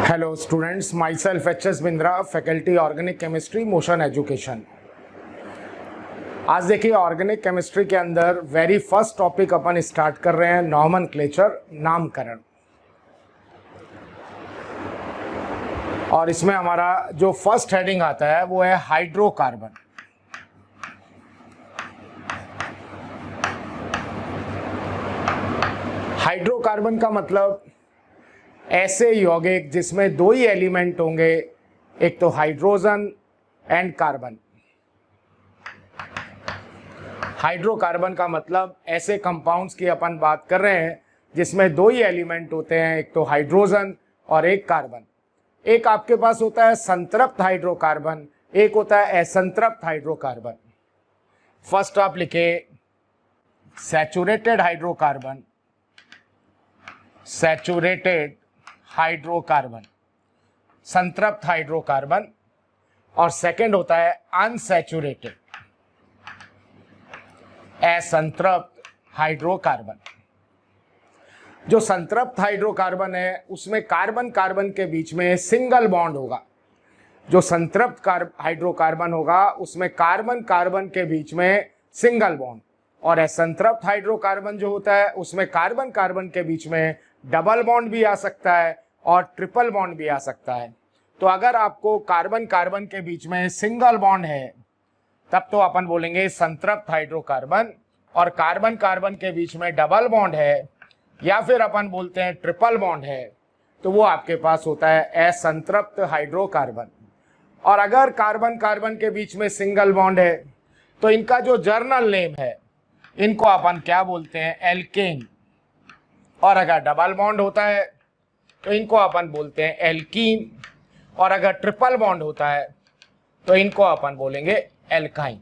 Hello students, my self HS. Bindra, faculty organic chemistry, motion education. आज देखिए organic chemistry के अंदर वेरी फर्स्ट टॉपिक अपन start कर रहे हैं, नॉमेनक्लेचर, नामकरण। और इसमें हमारा जो फर्स्ट हेडिंग आता है वो है हाइड्रोकार्बन। हाइड्रोकार्बन का मतलब ऐसे यौगिक जिसमें दो ही एलिमेंट होंगे, एक तो हाइड्रोजन एंड कार्बन। हाइड्रोकार्बन का मतलब ऐसे कंपाउंड्स की अपन बात कर रहे हैं जिसमें दो ही एलिमेंट होते हैं, एक तो हाइड्रोजन और एक कार्बन। एक आपके पास होता है संतृप्त हाइड्रोकार्बन, एक होता है असंतृप्त हाइड्रोकार्बन। फर्स्ट आप लिखे सैचुरेटेड हाइड्रोकार्बन, सैचुरेटेड हाइड्रोकार्बन, संतृप्त हाइड्रोकार्बन। और सेकंड होता है अनसैचुरेटेड, असंतृप्त हाइड्रोकार्बन। जो संतृप्त हाइड्रोकार्बन है उसमें कार्बन कार्बन के बीच में सिंगल बॉन्ड होगा। जो संतृप्त हाइड्रोकार्बन होगा उसमें कार्बन कार्बन के बीच में सिंगल बॉन्ड, और असंतृप्त हाइड्रोकार्बन जो होता है उसमें कार्बन कार्बन के बीच में डबल बॉन्ड भी आ सकता है और ट्रिपल बॉन्ड भी आ सकता है। तो अगर आपको कार्बन कार्बन के बीच में सिंगल बॉन्ड है तब तो अपन बोलेंगे संतृप्त हाइड्रोकार्बन, और कार्बन कार्बन के बीच में डबल बॉन्ड है या फिर अपन बोलते हैं ट्रिपल बॉन्ड है तो वो आपके पास होता है असंतृप्त हाइड्रोकार्बन। और अगर कार्बन कार्बन के बीच में सिंगल बॉन्ड है तो इनका जो जर्नल नेम है इनको अपन क्या बोलते हैं, एल्केन। और अगर डबल बॉन्ड होता है तो इनको अपन बोलते हैं एल्कीन, और अगर ट्रिपल बॉन्ड होता है तो इनको अपन बोलेंगे एल्काइन।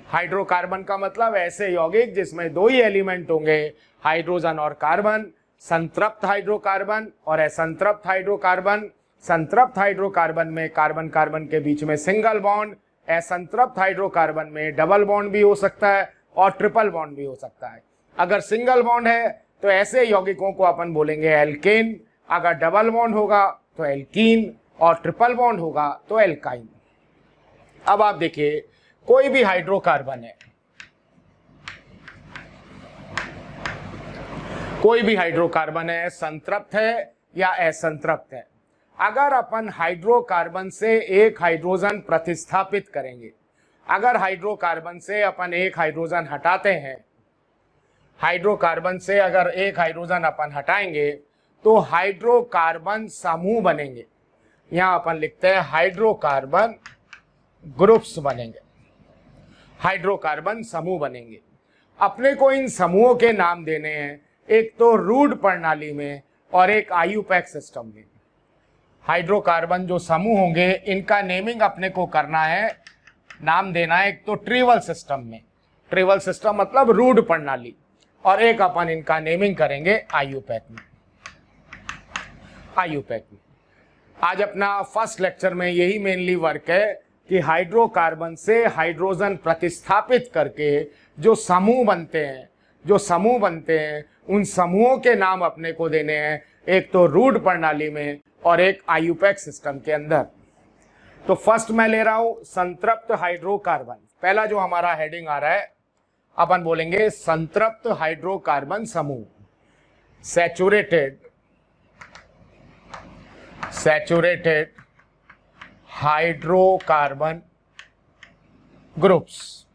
हाइड्रोकार्बन का मतलब ऐसे यौगिक जिसमें दो ही एलिमेंट होंगे, हाइड्रोजन और कार्बन। संतृप्त हाइड्रोकार्बन और असंतृप्त हाइड्रोकार्बन। संतृप्त हाइड्रोकार्बन में कार्बन कार्बन के बीच में सिंगल बॉन्ड, असंतृप्त हाइड्रोकार्बन में डबल बॉन्ड भी हो सकता है और ट्रिपल बॉन्ड भी हो सकता है। अगर सिंगल बॉन्ड है तो ऐसे यौगिकों को अपन बोलेंगे एल्केन, अगर डबल बॉन्ड होगा तो एल्कीन और ट्रिपल बॉन्ड होगा तो एल्काइन। अब आप देखिए कोई भी हाइड्रोकार्बन है, कोई भी हाइड्रोकार्बन है, संतृप्त है या असंतृप्त है। अगर अपन हाइड्रोकार्बन से एक हाइड्रोजन प्रतिस्थापित करेंगे, अगर हाइड्रोकार्बन से अपन एक हाइड्रोजन हटाते हैं, हाइड्रोकार्बन से अगर एक हाइड्रोजन अपन हटाएंगे तो हाइड्रोकार्बन समूह बनेंगे। यहां अपन लिखते हैं हाइड्रोकार्बन ग्रुप्स बनेंगे, हाइड्रोकार्बन समूह बनेंगे। अपने को इन समूहों के नाम देने हैं, एक तो रूड प्रणाली में और एक आईयूपैक सिस्टम में। हाइड्रोकार्बन जो समूह होंगे इनका नेमिंग अपने को करना है, नाम देना है, एक तो ट्रिवल सिस्टम में, ट्रिवल सिस्टम मतलब रूड प्रणाली, और एक अपन इनका नेमिंग करेंगे आईयूपैक में, आईयूपैक में। आज अपना फर्स्ट लेक्चर में यही मेनली वर्क है कि हाइड्रोकार्बन से हाइड्रोजन प्रतिस्थापित करके जो समूह बनते हैं, जो समूह बनते हैं उन समूहों के नाम अपने को देने हैं, एक तो रूड प्रणाली में और एक आईयूपैक सिस्टम के अंदर। तो फर्स्ट मैं ले रहा हूं संतृप्त हाइड्रोकार्बन। पहला जो हमारा हेडिंग आ रहा है अपन बोलेंगे संतृप्त हाइड्रोकार्बन समूह, saturated, saturated hydrocarbon groups.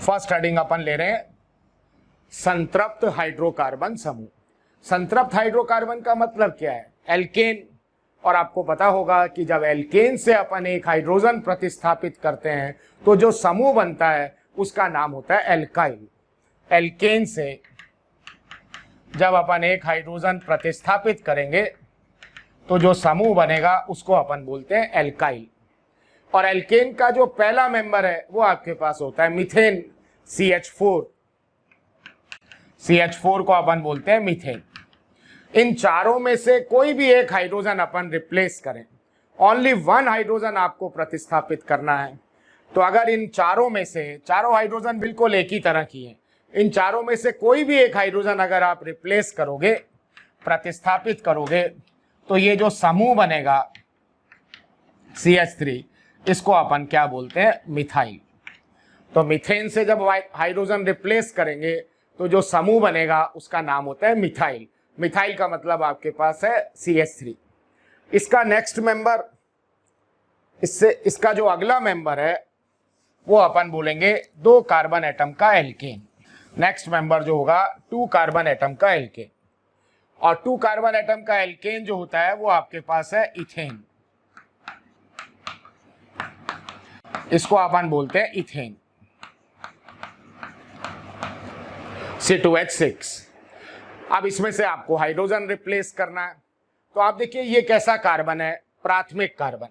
First heading अपन ले रहे हैं संतृप्त हाइड्रोकार्बन समूह। संतृप्त हाइड्रोकार्बन का मतलब क्या है, एल्केन। और आपको पता होगा कि जब एल्केन से अपन एक हाइड्रोजन प्रतिस्थापित करते हैं तो जो समूह बनता है उसका नाम होता है एल्काइल। एल्केन से जब अपन एक हाइड्रोजन प्रतिस्थापित करेंगे तो जो समूह बनेगा उसको अपन बोलते हैं एल्काइल। और एल्केन का जो पहला मेंबर है वो आपके पास होता है मीथेन, CH4। CH4 को अपन बोलते हैं मीथेन। इन चारों में से कोई भी एक हाइड्रोजन अपन रिप्लेस करें, ओनली वन हाइड्रोजन आपको प्रतिस्थापित करना है। तो अगर इन चारों में से, चारों हाइड्रोजन बिल्कुल एक ही तरह की हैं, इन चारों में से कोई भी एक हाइड्रोजन अगर आप रिप्लेस करोगे, प्रतिस्थापित करोगे, तो ये जो समूह बनेगा CH3, इसको अपन क्या बोलते हैं, मिथाइल। तो मीथेन से जब हाइड्रोजन रिप्लेस करेंगे तो जो समूह बनेगा उसका नाम होता है मिथाइल। मिथाइल का मतलब आपके पास है CH3। इसका नेक्स्ट मेंबर, इसका जो अगला मेंबर है वो अपन बोलेंगे 2 कार्बन एटम का एल्केन। नेक्स्ट मेंबर जो होगा 2 कार्बन एटम का एल्केन, और 2 कार्बन एटम का एल्केन जो होता है वो आपके पास है इथेन। इसको अपन बोलते हैं इथेन, C2H6। अब इसमें से आपको हाइड्रोजन रिप्लेस करना है, तो आप देखिए ये कैसा कार्बन है, प्राथमिक कार्बन,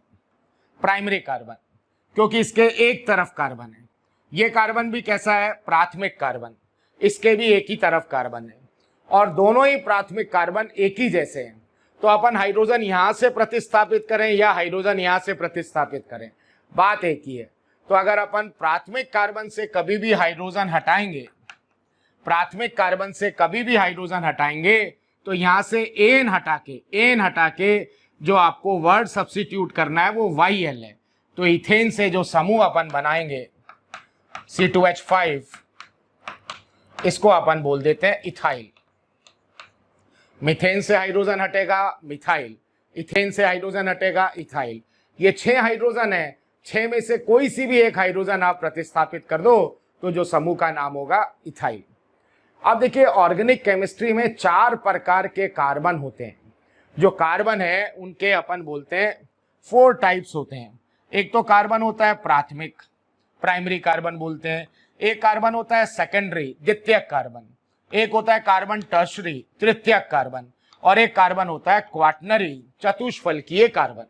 प्राइमरी कार्बन, क्योंकि इसके एक तरफ कार्बन है। ये कार्बन भी कैसा है, प्राथमिक कार्बन, इसके भी एक ही तरफ कार्बन है, और दोनों ही प्राथमिक कार्बन एक ही जैसे हैं। तो अपन हाइड्रोजन यहां से प्रतिस्थापित करें या हाइड्रोजन यहां से प्रतिस्थापित करें, बात एक ही है। तो अगर अपन प्राथमिक कार्बन से कभी भी हाइड्रोजन हटाएंगे, प्राथमिक कार्बन से कभी भी हाइड्रोजन हटाएंगे, तो यहां से एन हटा के जो आपको वर्ड सब्स्टिट्यूट करना है वो YL है। तो इथेन से जो समूह अपन बनाएंगे C2H5, इसको अपन बोल देते हैं इथाइल। मीथेन से हाइड्रोजन हटेगा मिथाइल, इथेन से हाइड्रोजन हटेगा इथाइल। ये 6 हाइड्रोजन है, 6 में से कोई सी भी एक हाइड्रोजन आप प्रतिस्थापित कर दो तो जो समूह का नाम होगा इथाइल। अब देखिए ऑर्गेनिक केमिस्ट्री में 4 प्रकार के कार्बन होते हैं। जो कार्बन है उनके अपन बोलते हैं 4 टाइप्स होते हैं। एक तो कार्बन होता है प्राथमिक, प्राइमरी कार्बन बोलते हैं। एक कार्बन होता है सेकेंडरी, द्वितीयक कार्बन। एक होता है कार्बन टर्शरी, तृतीयक कार्बन। और एक कार्बन होता है क्वाटनरी, चतुष्फलकीय कार्बन।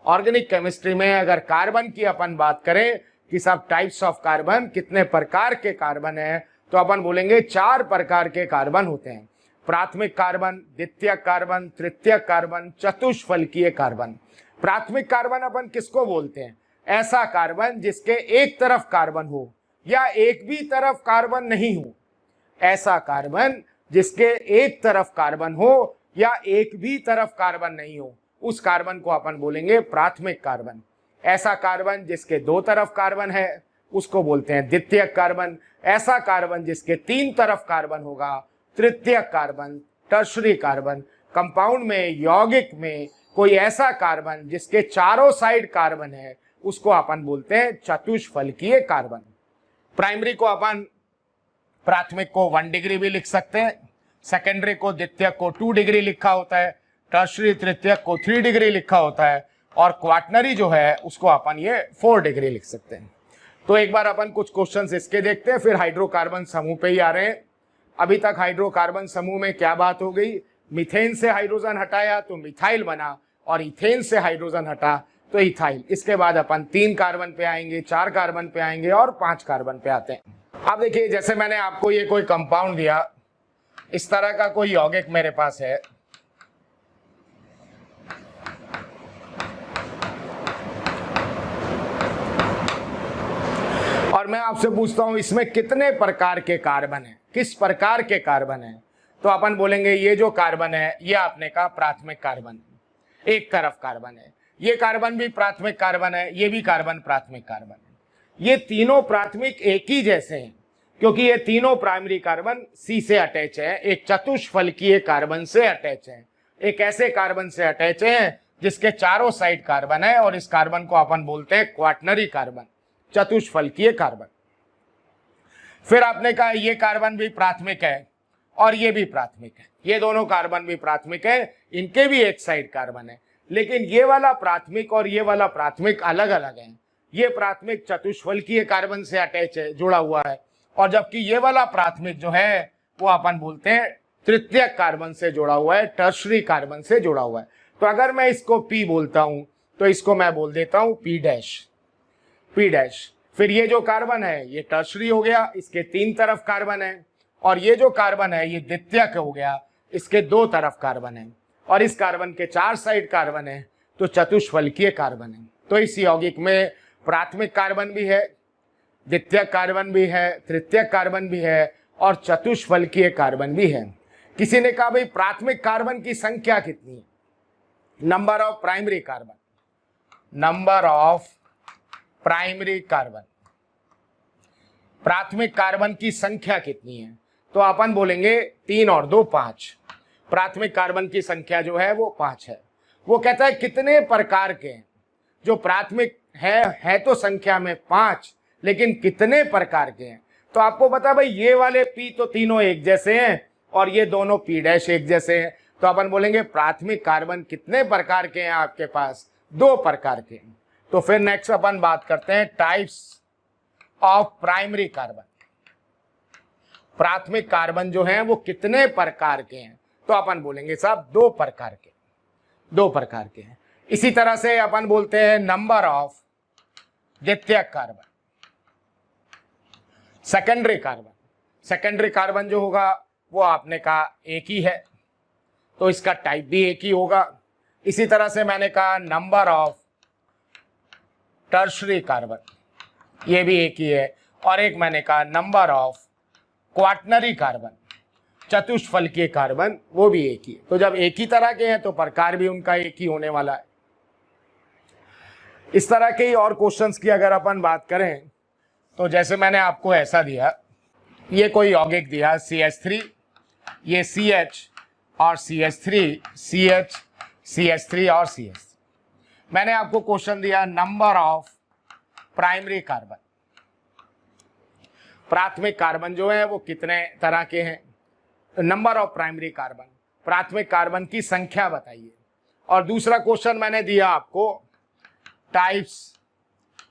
ऑर्गेनिक केमिस्ट्री में अगर कार्बन की अपन बात करें कि सब टाइप्स ऑफ कार्बन, कितने प्रकार के कार्बन है, तो अपन बोलेंगे 4 प्रकार के कार्बन होते हैं। प्राथमिक कार्बन, द्वितीयक कार्बन, तृतीयक कार्बन, चतुष्फलकीय कार्बन। प्राथमिक कार्बन अपन किसको बोलते हैं, ऐसा कार्बन जिसके एक तरफ कार्बन हो या एक भी तरफ कार्बन नहीं हो। ऐसा कार्बन जिसके एक तरफ कार्बन हो या एक भी तरफ कार्बन नहीं हो, उस कार्बन को अपन बोलेंगे प्राथमिक कार्बन। ऐसा कार्बन जिसके 2 तरफ कार्बन है उसको बोलते हैं द्वितीयक कार्बन। ऐसा कार्बन जिसके 3 तरफ कार्बन होगा तृतीयक कार्बन, टर्शरी कार्बन। कंपाउंड में, यौगिक में कोई ऐसा कार्बन जिसके चारों साइड कार्बन है उसको अपन बोलते हैं चतुष्फलकीय कार्बन। प्राइमरी को अपन, प्राथमिक को 1 डिग्री भी लिख सकते हैं, सेकेंडरी को, द्वितीयक को 2 डिग्री लिखा होता है, टर्शरी तृतीयक को 3 डिग्री लिखा होता है, और क्वाटनरी जो है उसको अपन ये 4 डिग्री लिख सकते हैं। तो एक बार अपन कुछ क्वेश्चंस इसके देखते हैं, फिर हाइड्रोकार्बन समूह पे ही आ रहे हैं। अभी तक हाइड्रोकार्बन समूह में क्या बात हो गई, मीथेन से हाइड्रोजन हटाया तो मिथाइल बना, और इथेन से हाइड्रोजन हटा तो इथाइल। इसके बाद अपन 3 कार्बन पे आएंगे, 4 कार्बन पे आएंगे और 5 कार्बन पे आते हैं। अब देखिए जैसे मैंने आपको ये कोई कंपाउंड दिया, इस तरह का कोई यौगिक मेरे पास है, और मैं आपसे पूछता हूं इसमें कितने प्रकार के कार्बन हैं, किस प्रकार के कार्बन हैं, तो अपन बोलेंगे ये जो कार्बन है ये आपने कहा प्राथमिक कार्बन, एक तरफ कार्बन है। ये कार्बन भी प्राथमिक कार्बन है, ये भी कार्बन प्राथमिक कार्बन है। ये तीनों प्राथमिक एक ही जैसे हैं क्योंकि ये तीनों प्राइमरी कार्बन C से अटैच है, एक चतुष्फलकीय कार्बन से अटैच है, एक ऐसे कार्बन से अटैच है जिसके चारों साइड कार्बन है, और इस कार्बन को अपन बोलते हैं क्वाटनरी कार्बन, चतुष्फलकीय कार्बन। फिर आपने कहा ये कार्बन भी प्राथमिक है और ये भी प्राथमिक है, ये दोनों कार्बन भी प्राथमिक है, इनके भी एक साइड कार्बन है, लेकिन ये वाला प्राथमिक और ये वाला प्राथमिक अलग अलग है। ये प्राथमिक चतुष्फलकीय कार्बन से अटैच है, जुड़ा हुआ है, और जबकि ये वाला प्राथमिक जो है वो अपन बोलते हैं तृतीयक कार्बन से जुड़ा हुआ है, टर्शरी कार्बन से जुड़ा हुआ है। तो अगर मैं इसको P बोलता हूं तो इसको मैं बोल देता हूं P डैश। फिर ये जो कार्बन है ये टर्शरी हो गया, इसके 3 तरफ कार्बन है, और ये जो कार्बन है ये द्वितीयक हो गया, इसके 2 तरफ कार्बन है, और इस कार्बन के 4 साइड कार्बन है, तो चतुष्फलकीय कार्बन है। तो इस यौगिक में प्राथमिक कार्बन भी है, द्वितीयक कार्बन भी है, तृतीयक कार्बन भी है और चतुष्फलकीय कार्बन भी है। किसी ने कहा भाई प्राथमिक कार्बन की संख्या कितनी है, number of primary carbon, number of primary carbon, प्राथमिक कार्बन की संख्या कितनी है, तो अपन बोलेंगे 3 और 2 5। प्राथमिक कार्बन की संख्या जो है वो 5 है। वो कहता है कितने प्रकार के हैं, जो प्राथमिक है तो संख्या में 5, लेकिन कितने प्रकार के हैं। तो आपको पता भाई ये वाले पी तो तीनों एक जैसे हैं और ये दोनों पी डैश एक जैसे हैं, तो अपन बोलेंगे प्राथमिक कार्बन कितने प्रकार के हैं आपके पास, 2 प्रकार के। तो फिर नेक्स्ट अपन बात करते हैं टाइप्स ऑफ प्राइमरी कार्बन। प्राथमिक कार्बन जो हैं वो कितने प्रकार के हैं, तो अपन बोलेंगे साहब 2 प्रकार के, 2 प्रकार के हैं। इसी तरह से अपन बोलते हैं नंबर ऑफ द्वितीयक carbon, secondary carbon. Secondary carbon जो होगा वो आपने कहा एक ही है, तो इसका टाइप भी एक ही होगा। इसी तरह से मैंने कहा नंबर ऑफ टर्शरी कार्बन, ये भी एक ही है। और एक मैंने कहा नंबर ऑफ क्वाटनरी कार्बन, चतुष्फलकीय कार्बन, वो भी एक ही है। तो जब एक ही तरह के हैं तो प्रकार भी उनका एक ही होने वाला है। इस तरह के ही और क्वेश्चंस की अगर अपन बात करें तो जैसे मैंने आपको ऐसा दिया, ये कोई यौगिक दिया CH3, ये CH और CH3, CH, CH3 और CH3। मैंने आपको क्वेश्चन दिया नंबर ऑफ प्राइमरी कार्बन, प्राथमिक कार्बन जो है वो कितने तरह के हैं, नंबर ऑफ प्राइमरी कार्बन, प्राथमिक कार्बन की संख्या बताइए। और दूसरा क्वेश्चन मैंने दिया आपको टाइप्स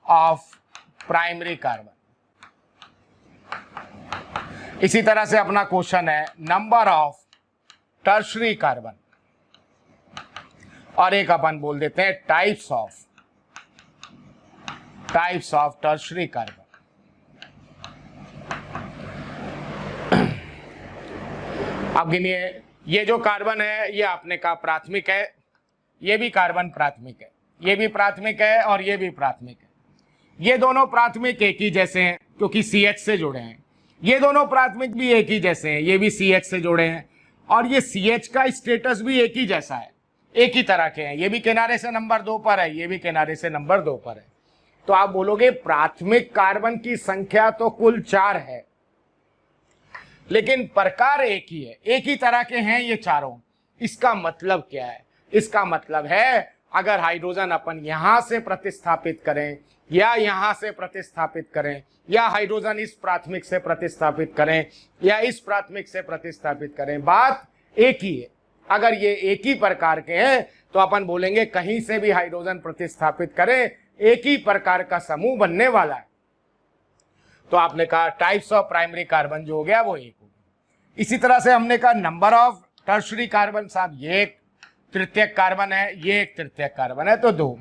ऑफ प्राइमरी कार्बन। इसी तरह से अपना क्वेश्चन है नंबर ऑफ टर्शरी कार्बन, और एक अपन बोल देते हैं टाइप्स ऑफ टर्शरी कार्बन। अब गिनिए, ये जो कार्बन है ये आपने कहा प्राथमिक है, ये भी कार्बन प्राथमिक है, ये भी प्राथमिक है और ये भी प्राथमिक है। ये दोनों प्राथमिक एक ही जैसे हैं क्योंकि CH से जुड़े हैं। ये दोनों प्राथमिक भी एक ही जैसे हैं, ये भी CH से जुड़े हैं और ये CH का स्टेटस भी एक ही जैसा है, एक ही तरह के हैं। ये भी किनारे से नंबर 2 पर है, ये भी किनारे से नंबर 2 पर है। तो आप बोलोगे प्राथमिक कार्बन की संख्या तो कुल 4 है, लेकिन प्रकार एक ही है, एक ही तरह के हैं ये चारों। इसका मतलब क्या है? इसका मतलब है अगर हाइड्रोजन अपन यहां से प्रतिस्थापित करें या यहां से प्रतिस्थापित करें या हाइड्रोजन इस प्राथमिक से प्रतिस्थापित करें या इस प्राथमिक से प्रतिस्थापित करें, बात एक ही है। अगर ये एक ही प्रकार के हैं तो अपन बोलेंगे कहीं से भी हाइड्रोजन प्रतिस्थापित करें एक ही प्रकार का समूह बनने वाला है। तो आपने कहा टाइप्स ऑफ प्राइमरी कार्बन जो हो गया वो एक हो गया। इसी तरह से हमने कहा नंबर ऑफ टर्शरी कार्बन, साहब ये एक तृतीयक कार्बन है, ये एक तृतीयक कार्बन है, तो 2,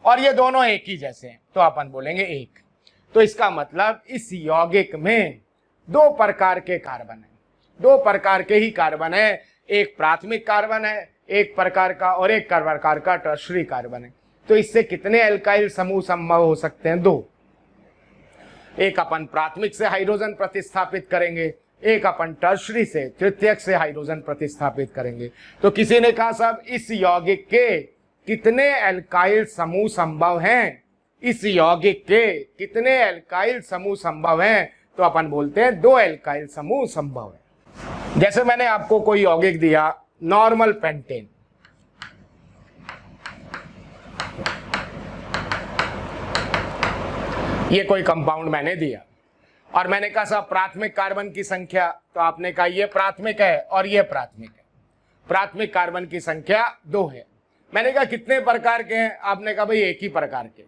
और ये दोनों एक ही जैसे हैं तो अपन बोलेंगे 1। तो इसका मतलब इस यौगिक में 2 प्रकार के कार्बन है, 2 प्रकार के ही कार्बन है। एक प्राथमिक कार्बन है एक प्रकार का और एक प्रकार का टर्शरी कार्बन है। तो इससे कितने एल्काइल समूह संभव हो सकते हैं? 2। एक अपन प्राथमिक से हाइड्रोजन प्रतिस्थापित करेंगे, एक अपन टर्शरी से तृतीयक से हाइड्रोजन प्रतिस्थापित करेंगे। तो किसी ने कहा साहब इस यौगिक के कितने एल्काइल समूह संभव हैं? इस यौगिक के कितने एल्काइल समूह संभव हैं? तो अपन बोलते हैं 2 एल्काइल समूह संभव है। जैसे मैंने आपको कोई यौगिक दिया नॉर्मल पेंटेन, ये कोई कंपाउंड मैंने दिया और मैंने कहा साहब प्राथमिक कार्बन की संख्या, तो आपने कहा ये प्राथमिक है और ये प्राथमिक है, प्राथमिक कार्बन की संख्या 2 है। मैंने कहा कितने प्रकार के हैं? आपने कहा भाई एक ही प्रकार के,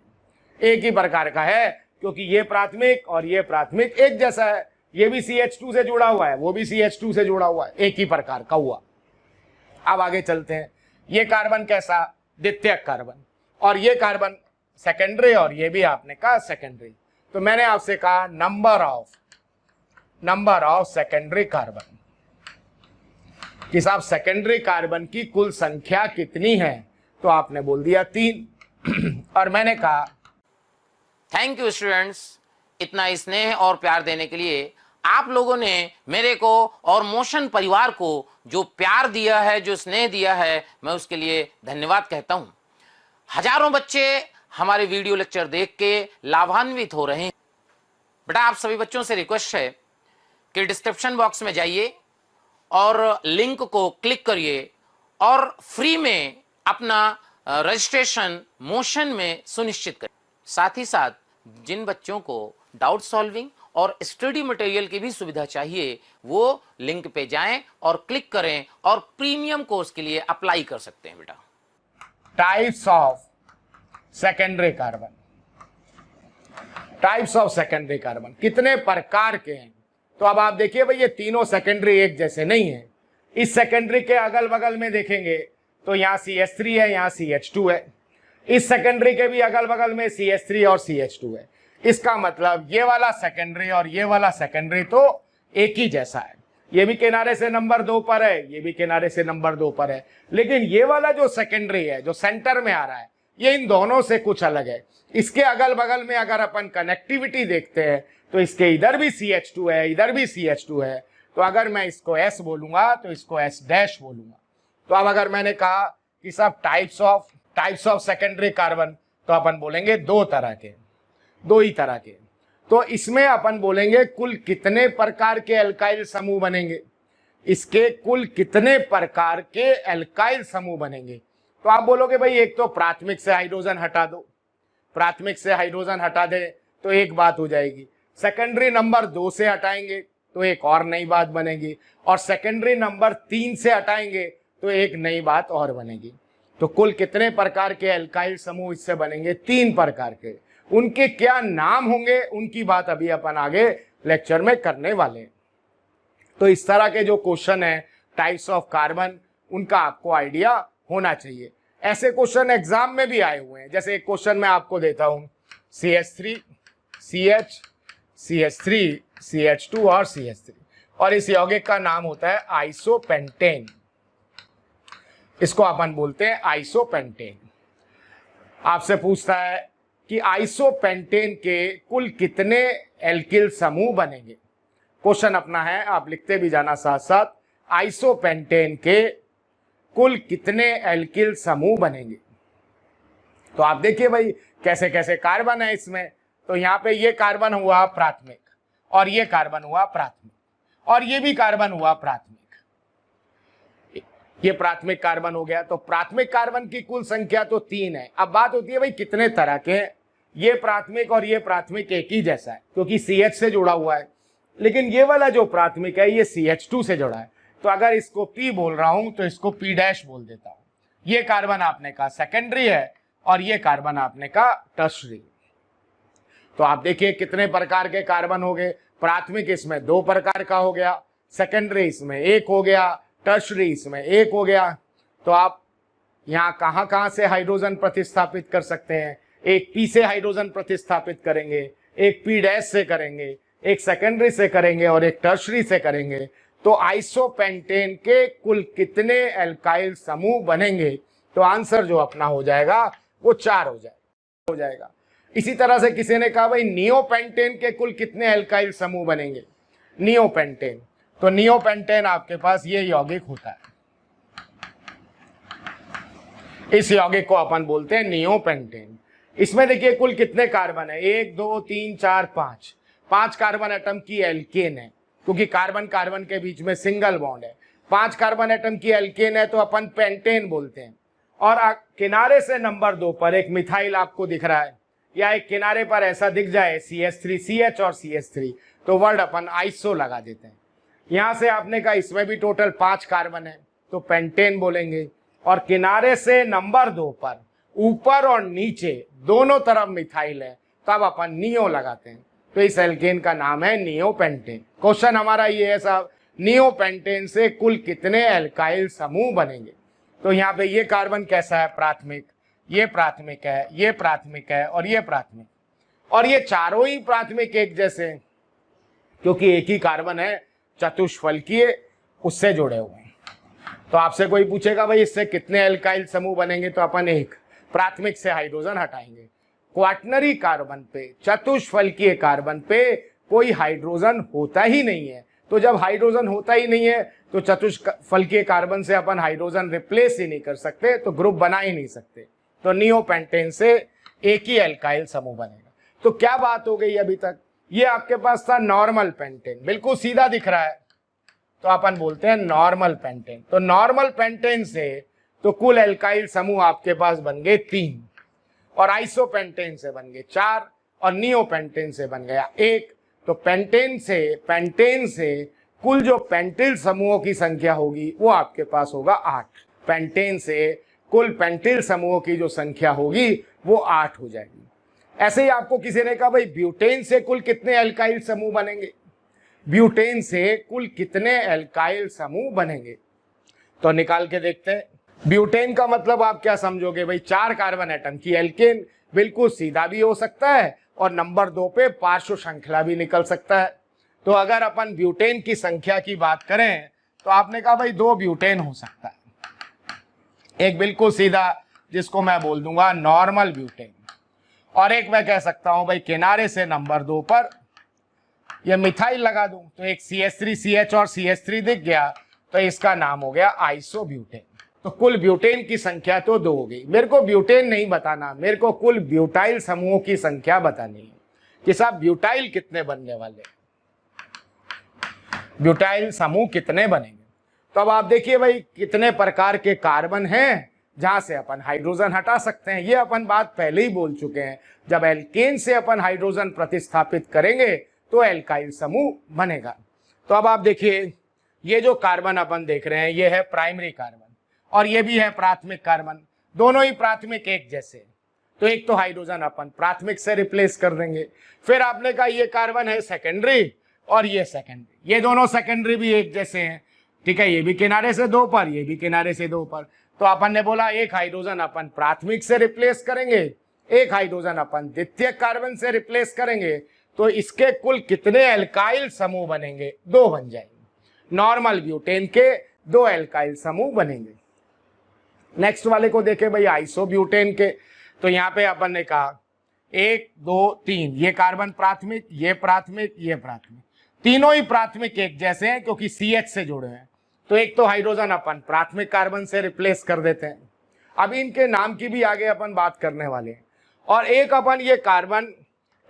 एक ही प्रकार का है क्योंकि ये प्राथमिक और ये प्राथमिक एक जैसा है, ये भी CH2 से जुड़ा हुआ है वो भी CH2 से जुड़ा हुआ है, एक ही प्रकार का हुआ। अब आगे चलते हैं, ये कार्बन कैसा? द्वितीयक कार्बन, और ये कार्बन सेकेंडरी और ये भी आपने कहा सेकेंडरी। तो मैंने आपसे कहा नंबर ऑफ सेकेंडरी कार्बन कि साहब सेकेंडरी कार्बन की कुल संख्या कितनी है? तो आपने बोल दिया 3 और मैंने कहा थैंक यू स्टूडेंट्स, इतना स्नेह और प्यार देने के लिए। आप लोगों ने मेरे को और मोशन परिवार को जो प्यार दिया है, जो स्नेह दिया है, मैं उसके लिए धन्यवाद कहता हूं। हजारों बच्चे हमारे वीडियो लेक्चर देख के लाभान्वित हो रहे हैं। बेटा, आप सभी बच्चों से रिक्वेस्ट है कि डिस्क्रिप्शन बॉक्स में जाइए और लिंक को क्लिक करिए और फ्री में अपना रजिस्ट्रेशन मोशन में सुनिश्चित करें। साथ ही साथ जिन बच्चों को डाउट सॉल्विंग और स्टडी मटेरियल की भी सुविधा चाहिए, वो लिंक पे जाएं और क्लिक करें और प्रीमियम कोर्स के लिए अप्लाई कर सकते हैं। बेटा, types of secondary carbon, types of secondary carbon कितने प्रकार के हैं? तो अब आप देखिए भाई, ये तीनों सेकेंडरी एक जैसे नहीं है। इस सेकेंडरी के अगल बगल में देखेंगे तो यहाँ CH3 है, यहाँ CH2 है। इस सेकेंडरी के भी अगल बगल में CH3 और CH2 है। इसका मतलब ये वाला सेकेंडरी और ये वाला सेकेंडरी तो एक ही जैसा है। ये भी किनारे से नंबर 2 पर है, ये भी किनारे से नंबर 2 पर है। लेकिन ये वाला जो सेकेंडरी है, जो सेंटर में आ रहा है, ये इन दोनों से कुछ अलग है। इसके अगल बगल में अगर अपन कनेक्टिविटी देखते हैं तो इसके इधर भी CH2 है, इधर भी CH2 है। तो अगर मैं इसको S बोलूंगा तो इसको S डैश बोलूंगा। तो अब अगर मैंने कहा कि सब टाइप्स ऑफ सेकेंडरी कार्बन, तो अपन बोलेंगे दो ही तरह के। तो इसमें अपन बोलेंगे कुल कितने प्रकार के एल्काइल समूह बनेंगे, इसके कुल कितने प्रकार के एल्काइल समूह बनेंगे। तो आप बोलोगे भाई एक तो प्राथमिक से हाइड्रोजन हटा दो, प्राथमिक से हाइड्रोजन हटा दे तो एक बात हो जाएगी। सेकेंडरी नंबर 2 से हटाएंगे तो एक और नई बात बनेगी, और सेकेंडरी नंबर 3 से हटाएंगे तो एक नई बात और बनेगी। तो कुल कितने प्रकार के एल्काइल समूह इससे बनेंगे? 3 प्रकार के। उनके क्या नाम होंगे उनकी बात अभी अपन आगे लेक्चर में करने वाले हैं। तो इस तरह के जो क्वेश्चन है टाइप्स ऑफ कार्बन, उनका आपको आइडिया होना चाहिए। ऐसे क्वेश्चन एग्जाम में भी आए हुए हैं। जैसे एक क्वेश्चन मैं आपको देता हूं, CH3 CH CH3 CH2 और CH3, और इस यौगिक का नाम होता है आइसोपेंटेन। इसको अपन बोलते हैं आइसोपेंटेन। आपसे पूछता है कि आइसोपेंटेन के कुल कितने एल्किल समूह बनेंगे। क्वेश्चन अपना है, आप लिखते भी जाना साथ साथ, आइसोपेंटेन के कुल कितने एल्किल समूह बनेंगे। तो आप देखिए भाई कैसे कैसे कार्बन है इसमें। तो यहाँ पे ये कार्बन हुआ प्राथमिक, और ये कार्बन हुआ प्राथमिक, और ये भी कार्बन हुआ प्राथमिक। ये प्राथमिक कार्बन हो गया। तो प्राथमिक कार्बन की कुल संख्या तो 3 है। अब बात होती है भाई कितने तरह के हैं। ये प्राथमिक और ये प्राथमिक एक ही जैसा है क्योंकि CH से जुड़ा हुआ है, लेकिन ये वाला जो प्राथमिक है ये CH2 से जुड़ा है। तो अगर इसको P बोल रहा हूं तो इसको P डैश बोल देता हूं। ये कार्बन आपने कहा सेकेंडरी है और ये कार्बन आपने कहा टर्शरी। तो आप देखिए कितने प्रकार के कार्बन हो गए। प्राथमिक इसमें 2 प्रकार का हो गया, सेकेंडरी इसमें 1 हो गया, टर्शरी इसमें 1 हो गया। तो आप यहाँ कहाँ कहाँ से हाइड्रोजन प्रतिस्थापित कर सकते हैं? एक P से हाइड्रोजन प्रतिस्थापित करेंगे, एक P डैश से करेंगे, एक सेकेंडरी से करेंगे और एक टर्शरी से करेंगे। तो आइसोपेंटेन के कुल कितने एल्काइल समूह बनेंगे? तो आंसर जो अपना हो जाएगा वो 4 हो जाएगा। इसी तरह से किसी ने कहा भाई नियोपेंटेन के कुल कितने एल्काइल समूह बनेंगे। नियोपेंटेन, तो नियोपेंटेन आपके पास ये यौगिक होता है। इस यौगिक को अपन बोलते हैं नियोपेंटेन। इसमें देखिए कुल कितने कार्बन है, 1 2 3 4 5 कार्बन एटम की एल्केन है, क्योंकि कार्बन कार्बन के बीच में सिंगल बॉन्ड है। 5 कार्बन एटम की एल्केन है तो अपन पेंटेन बोलते हैं। और किनारे से नंबर 2 पर एक मिथाइल आपको दिख रहा है, या एक किनारे पर ऐसा दिख जाए CH3 CH और CH3, तो वर्ड अपन आइसो लगा देते हैं। यहां से आपने कहा इसमें भी टोटल 5 कार्बन है तो पेंटेन बोलेंगे। और किनारे से नंबर 2 पर ऊपर और नीचे दोनों तरफ मिथाइल है, तब अपन नियो लगाते हैं। तो इस एल्केन का नाम है नियोपेंटेन। क्वेश्चन हमारा ये है साहब, नियोपेंटेन से कुल कितने एल्काइल समूह बनेंगे। तो यहाँ पे ये कार्बन कैसा है, प्राथमिक, ये प्राथमिक है, ये प्राथमिक है और ये प्राथमिक, और ये चारों ही प्राथमिक एक जैसे हैं क्योंकि एक ही कार्बन है चतुष्फलकीय, उससे जुड़े हुए हैं। तो आपसे कोई पूछेगा भाई इससे कितने एल्काइल समूह बनेंगे, तो अपन एक प्राथमिक से हाइड्रोजन हटाएंगे, क्वाटनरी कार्बन पे, चतुष्फलकीय कार्बन पे कोई हाइड्रोजन होता ही नहीं है। तो जब हाइड्रोजन होता ही नहीं है तो चतुष्फलकीय कार्बन से अपन हाइड्रोजन रिप्लेस ही नहीं कर सकते, तो ग्रुप बना ही नहीं सकते। तो नियोपेंटेन से एक ही एल्काइल समूह बनेगा। तो क्या बात हो गई अभी तक? ये आपके पास था नॉर्मल पेंटेन, बिल्कुल सीधा दिख रहा है, तो अपन बोलते हैं नॉर्मल पेंटेन। तो नॉर्मल पेंटेन से तो कुल एल्काइल समूह आपके पास बन गए 3, और आइसोपेंटेन से बन गए 4, और नियोपेंटेन से बन गया 1। तो पेंटेन से कुल जो पेंटिल समूहों की संख्या होगी वो आपके पास होगा 8। पेंटेन से कुल पेंटिल समूहों की जो संख्या होगी वो 8 हो जाएगी। ऐसे ही आपको किसी ने कहा भाई ब्यूटेन से कुल कितने एल्काइल समूह बनेंगे, ब्यूटेन से कुल कितने एल्काइल समूह बनेंगे, तो निकाल के देखते हैं। ब्यूटेन का मतलब आप क्या समझोगे भाई, 4 कार्बन एटम की एल्केन। बिल्कुल सीधा भी हो सकता है और नंबर 2 पे पार्श्व श्रृंखला भी निकल सकता है। तो अगर अपन ब्यूटेन की संख्या की बात करें तो आपने कहा भाई 2 ब्यूटेन हो सकता है, एक बिल्कुल सीधा जिसको मैं बोल दूंगा नॉर्मल ब्यूटेन, और एक मैं कह सकता हूं भाई किनारे से नंबर 2 पर ये मिथाइल लगा दूं तो एक CH3CH और CH3 दिख गया, तो इसका नाम हो गया आइसोब्यूटेन। तो कुल ब्यूटेन की संख्या तो 2 हो गई। मेरे को ब्यूटेन नहीं बताना, मेरे को कुल ब्यूटाइल समूहों की संख्या बतानी है कि साहब ब्यूटाइल कितने बनने वाले, ब्यूटाइल समूह कितने बनेंगे। तो अब आप देखिए भाई कितने प्रकार के कार्बन हैं जहां से अपन हाइड्रोजन हटा सकते हैं। ये अपन बात पहले ही बोल चुके हैं, जब एल्केन से अपन हाइड्रोजन प्रतिस्थापित करेंगे तो एल्काइल समूह बनेगा। तो अब आप देखिए ये जो कार्बन अपन देख रहे हैं ये है प्राइमरी कार्बन और ये भी है प्राथमिक कार्बन, दोनों ही प्राथमिक एक जैसे। तो एक तो हाइड्रोजन अपन प्राथमिक से रिप्लेस कर देंगे। फिर आपने कहा ये कार्बन है सेकेंडरी और ये सेकेंडरी, ये दोनों सेकेंडरी भी एक जैसे हैं, ठीक है। ये भी किनारे से 2 पर, ये भी किनारे से 2 पर। तो अपन ने बोला एक हाइड्रोजन अपन प्राथमिक से रिप्लेस करेंगे, एक हाइड्रोजन अपन द्वितीयक कार्बन से रिप्लेस करेंगे, तो इसके कुल कितने एल्काइल समूह बनेंगे? 2 बन जाएंगे। नॉर्मल ब्यूटेन के 2 एल्काइल समूह बनेंगे। नेक्स्ट वाले को देखे भाई आइसोब्यूटेन के, तो यहाँ पे अपन ने कहा 1 2 3, ये कार्बन प्राथमिक, ये प्राथमिक, ये प्राथमिक, तीनों ही प्राथमिक एक जैसे हैं क्योंकि CH से जुड़े हैं। तो एक तो हाइड्रोजन अपन प्राथमिक कार्बन से रिप्लेस कर देते हैं, अभी इनके नाम की भी आगे अपन बात करने वाले हैं। और एक अपन ये कार्बन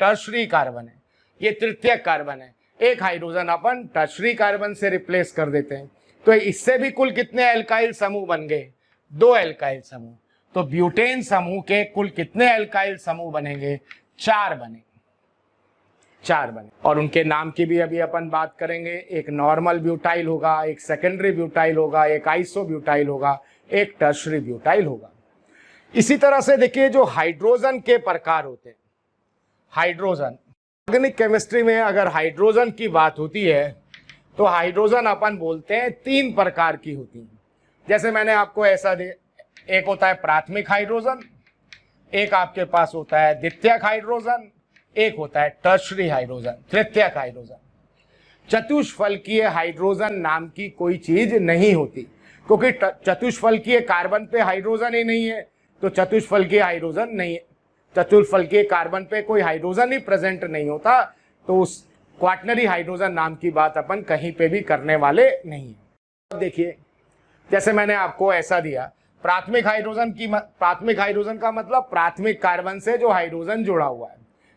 टर्शरी कार्बन है, ये तृतीयक कार्बन है, एक हाइड्रोजन अपन टर्शरी कार्बन से रिप्लेस कर देते हैं। तो इससे भी कुल कितने एल्काइल समूह बन गए? 2 एल्काइल समूह। तो ब्यूटेन समूह के कुल कितने एल्काइल समूह बनेंगे? 4 बनेंगे, 4 बने। और उनके नाम की भी अभी अपन बात करेंगे। एक नॉर्मल ब्यूटाइल होगा, एक सेकेंडरी ब्यूटाइल होगा, एक आइसोब्यूटाइल होगा, एक टर्शरी ब्यूटाइल होगा। इसी तरह से देखिए जो हाइड्रोजन के प्रकार होते हैं, हाइड्रोजन ऑर्गेनिक केमिस्ट्री में अगर हाइड्रोजन की बात होती है तो हाइड्रोजन अपन बोलते हैं 3 प्रकार की होती है। जैसे मैंने आपको ऐसा दे, एक होता है प्राथमिक हाइड्रोजन, एक आपके पास होता है द्वितीयक हाइड्रोजन, एक होता है टर्शरी हाइड्रोजन, तृतीयक हाइड्रोजन। चतुष्फलकीय हाइड्रोजन नाम की कोई चीज नहीं होती, क्योंकि चतुष्फलकीय कार्बन पे हाइड्रोजन ही नहीं है, तो चतुष्फलकीय हाइड्रोजन नहीं है। चतुष्फलकीय कार्बन पे कोई हाइड्रोजन ही प्रेजेंट नहीं होता, तो उस क्वाटनरी हाइड्रोजन नाम की बात अपन कहीं पे भी करने वाले नहीं है। अब देखिए जैसे मैंने आपको ऐसा दिया, प्राथमिक हाइड्रोजन का मतलब प्राथमिक कार्बन से जो हाइड्रोजन जुड़ा हुआ है,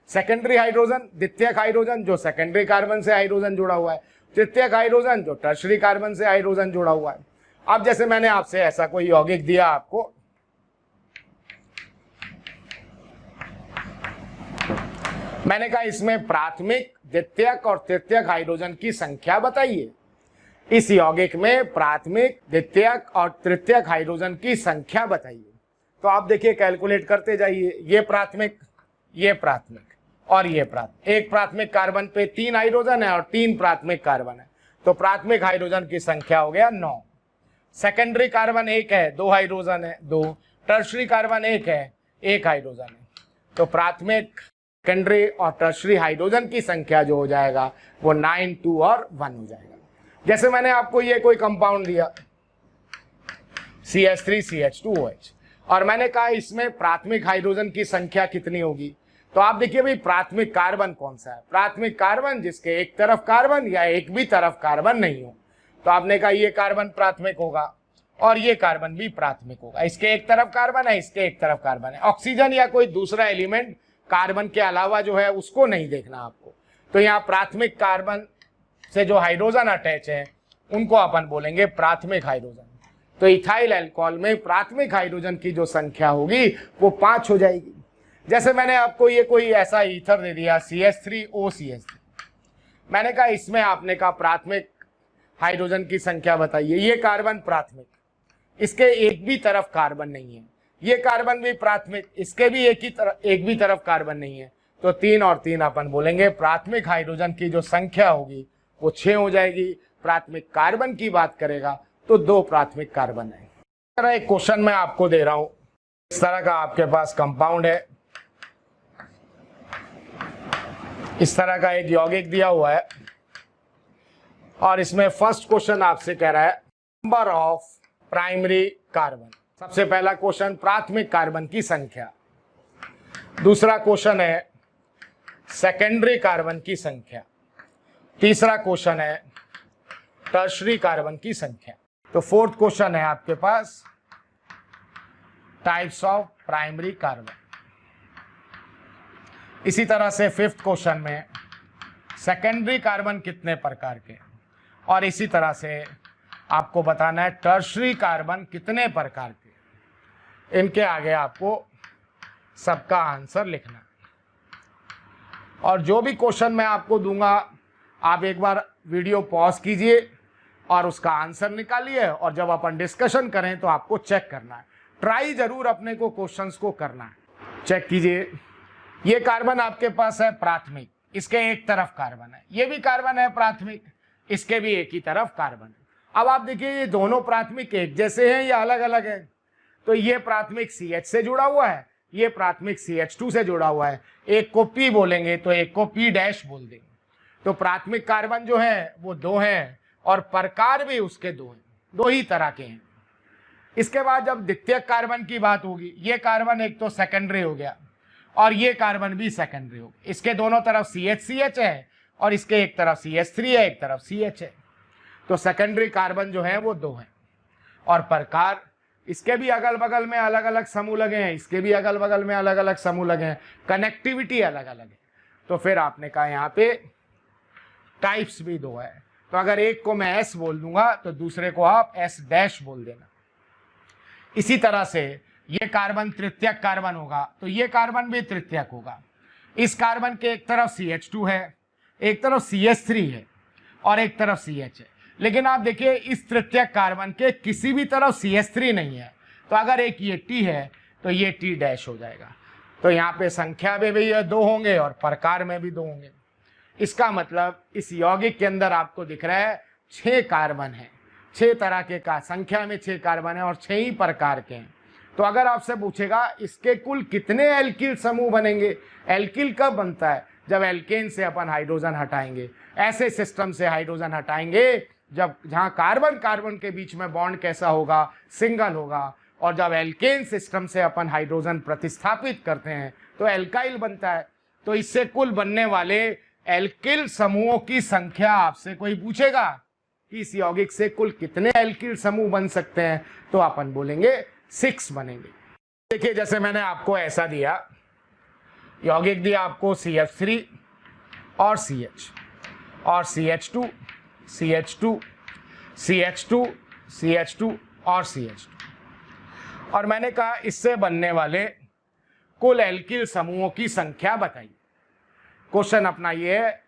सेकेंडरी हाइड्रोजन द्वितीयक हाइड्रोजन जो सेकेंडरी कार्बन से हाइड्रोजन जुड़ा हुआ है, तृतीयक हाइड्रोजन जो टर्शरी कार्बन से हाइड्रोजन जुड़ा हुआ है। अब जैसे मैंने आपसे ऐसा कोई यौगिक दिया आपको, मैंने कहा इसमें प्राथमिक द्वितीयक और तृतीयक हाइड्रोजन की संख्या बताइए। इस यौगिक में प्राथमिक द्वितीयक और तृतीयक हाइड्रोजन की संख्या बताइए। तो आप देखिए कैलकुलेट करते जाइए, ये प्राथमिक, ये प्राथमिक और ये प्राथमिक। एक प्राथमिक कार्बन पे 3 हाइड्रोजन है और 3 प्राथमिक कार्बन है, तो प्राथमिक हाइड्रोजन की संख्या हो गया 9। सेकेंडरी कार्बन 1 है, 2 हाइड्रोजन है 2, टर्शरी कार्बन 1 है, 1 हाइड्रोजन है। तो प्राथमिक, सेकेंडरी और टर्शरी हाइड्रोजन की संख्या जो हो जाएगा वो 9, 2 और 1 हो जाएगा। जैसे मैंने आपको ये कोई कंपाउंड दिया CH3CH2OH, और मैंने कहा इसमें प्राथमिक हाइड्रोजन की संख्या कितनी होगी। तो आप देखिए भाई प्राथमिक कार्बन कौन सा है, प्राथमिक कार्बन जिसके एक तरफ कार्बन या एक भी तरफ कार्बन नहीं हो। तो आपने कहा ये कार्बन प्राथमिक होगा और ये कार्बन भी प्राथमिक होगा, इसके एक तरफ कार्बन है, इसके एक तरफ कार्बन है। ऑक्सीजन या कोई दूसरा एलिमेंट कार्बन के अलावा जो है उसको नहीं देखना आपको। तो यहाँ प्राथमिक कार्बन से जो हाइड्रोजन अटैच है उनको अपन बोलेंगे प्राथमिक हाइड्रोजन। तो इथाइल अल्कोहल में प्राथमिक हाइड्रोजन की जो संख्या होगी वो 5 हो जाएगी। जैसे मैंने आपको ये कोई ऐसा ईथर दे दिया CH3OCH3, मैंने कहा इसमें आपने कहा प्राथमिक हाइड्रोजन की संख्या बताइए। ये कार्बन प्राथमिक, इसके एक भी तरफ कार्बन नहीं है। ये कार्बन भी प्राथमिक, इसके भी एक भी तरफ कार्बन नहीं है। तो 3 और 3 अपन बोलेंगे प्राथमिक हाइड्रोजन की जो संख्या होगी वो 6 हो जाएगी। प्राथमिक कार्बन की बात करेगा तो 2 प्राथमिक कार्बन है। इस तरह एक क्वेश्चन मैं आपको दे रहा हूं, इस तरह का आपके पास कंपाउंड है, इस तरह का एक यौगिक दिया हुआ है और इसमें फर्स्ट क्वेश्चन आपसे कह रहा है नंबर ऑफ प्राइमरी कार्बन। सबसे पहला क्वेश्चन प्राथमिक कार्बन की संख्या, दूसरा क्वेश्चन है सेकेंडरी कार्बन की संख्या, तीसरा क्वेश्चन है टर्शरी कार्बन की संख्या। तो फोर्थ क्वेश्चन है आपके पास टाइप्स ऑफ प्राइमरी कार्बन। इसी तरह से फिफ्थ क्वेश्चन में सेकेंडरी कार्बन कितने प्रकार के, और इसी तरह से आपको बताना है टर्शरी कार्बन कितने प्रकार के। इनके आगे आपको सबका आंसर लिखना है। और जो भी क्वेश्चन मैं आपको दूंगा आप एक बार वीडियो पॉज कीजिए और उसका आंसर निकालिए, और जब अपन डिस्कशन करें तो आपको चेक करना है। ट्राई जरूर अपने को क्वेश्चंस को करना है। चेक कीजिए, ये कार्बन आपके पास है प्राथमिक, इसके एक तरफ कार्बन है, ये भी कार्बन है प्राथमिक, इसके भी एक ही तरफ कार्बन है। अब आप देखिए ये दोनों प्राथमिक एक जैसे हैं या अलग अलग हैं। तो ये प्राथमिक CH से जुड़ा हुआ है, ये प्राथमिक CH2 से जुड़ा हुआ है। एक को P बोलेंगे तो एक को P डैश बोल देंगे। तो प्राथमिक कार्बन जो है वो 2 हैं और प्रकार भी उसके 2 हैं, 2 ही तरह के हैं। इसके बाद जब द्वितीयक कार्बन की बात होगी, ये कार्बन एक तो सेकेंडरी हो गया और ये कार्बन भी सेकेंडरी हो गया। इसके दोनों तरफ CH है और इसके एक तरफ CH3 है, एक तरफ CH है। तो सेकेंडरी कार्बन जो है वो 2 हैं और प्रकार इसके भी अगल बगल में अलग अलग समूह लगे हैं, इसके भी अगल बगल में अलग अलग समूह लगे हैं, कनेक्टिविटी अलग अलग है। तो फिर आपने कहा यहाँ पे टाइप्स भी 2 है। तो अगर एक को मैं S बोल दूंगा तो दूसरे को आप S डैश बोल देना। इसी तरह से ये कार्बन तृतीयक कार्बन होगा तो ये कार्बन भी तृतीयक होगा। इस कार्बन के एक तरफ CH2 है, एक तरफ CH3 है और एक तरफ CH है। लेकिन आप देखिए इस तृतीयक कार्बन के किसी भी तरफ CH3 नहीं है। तो अगर एक ये T है तो ये T डैश हो जाएगा। तो यहाँ पे संख्या में भी 2 होंगे और प्रकार में भी 2 होंगे। इसका मतलब इस यौगिक के अंदर आपको दिख रहा है 6 कार्बन है, 6 तरह के का संख्या में 6 कार्बन है और 6 ही प्रकार के हैं। तो अगर आपसे पूछेगा इसके कुल कितने एल्किल समूह बनेंगे, एल्किल कब बनता है, जब एल्केन से अपन हाइड्रोजन हटाएंगे। ऐसे सिस्टम से हाइड्रोजन हटाएंगे जब जहाँ कार्बन कार्बन के बीच में बॉन्ड कैसा होगा, सिंगल होगा। और जब एल्केन सिस्टम से अपन हाइड्रोजन प्रतिस्थापित करते हैं तो एल्काइल बनता है। तो इससे कुल बनने वाले एल्किल समूहों की संख्या आपसे कोई पूछेगा कि इस यौगिक से कुल कितने एल्किल समूह बन सकते हैं, तो अपन बोलेंगे 6 बनेंगे। देखिए जैसे मैंने आपको ऐसा दिया, यौगिक दिया आपको CH3 और CH और CH2 CH2 CH2 CH2 और CH2, और मैंने कहा इससे बनने वाले कुल एल्किल समूहों की संख्या बताइए। क्वेश्चन अपना ये है,